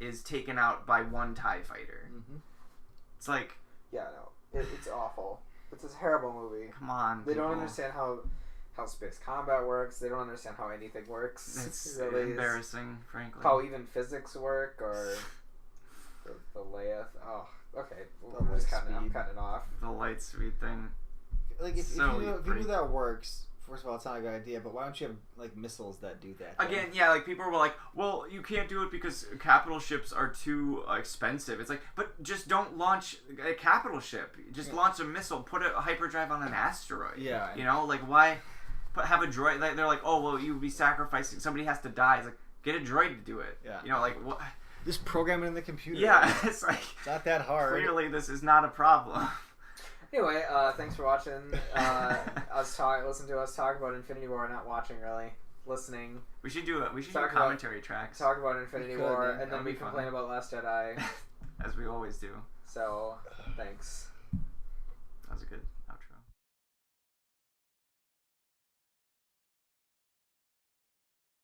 is taken out by one TIE fighter. It's like, yeah, no, it's awful. It's a terrible movie. Come on, they don't understand how space combat works. They don't understand how anything works. It's really embarrassing, frankly. How even physics work, or the Leia. Oh, okay. I'm cutting it off. The light speed thing. Like if you knew that works, first of all, it's not a good idea. But why don't you have like missiles that do that? Again, yeah, like people were like, well, you can't do it because capital ships are too expensive. It's like, but just don't launch a capital ship. Just launch a missile. Put a hyperdrive on an asteroid. Yeah. You know, like why? Have a droid. Like, they're like, oh well, you would be sacrificing. Somebody has to die. It's like, get a droid to do it. Yeah. You know, like what? Just program it in the computer. Yeah, it's like it's not that hard. Clearly, this is not a problem. Anyway, thanks for watching. Listen to us talk about Infinity War. Not watching, really. Listening. We should do commentary tracks. Talk about Infinity War, and then we complain about Last Jedi. As we always do. So, thanks. That was good.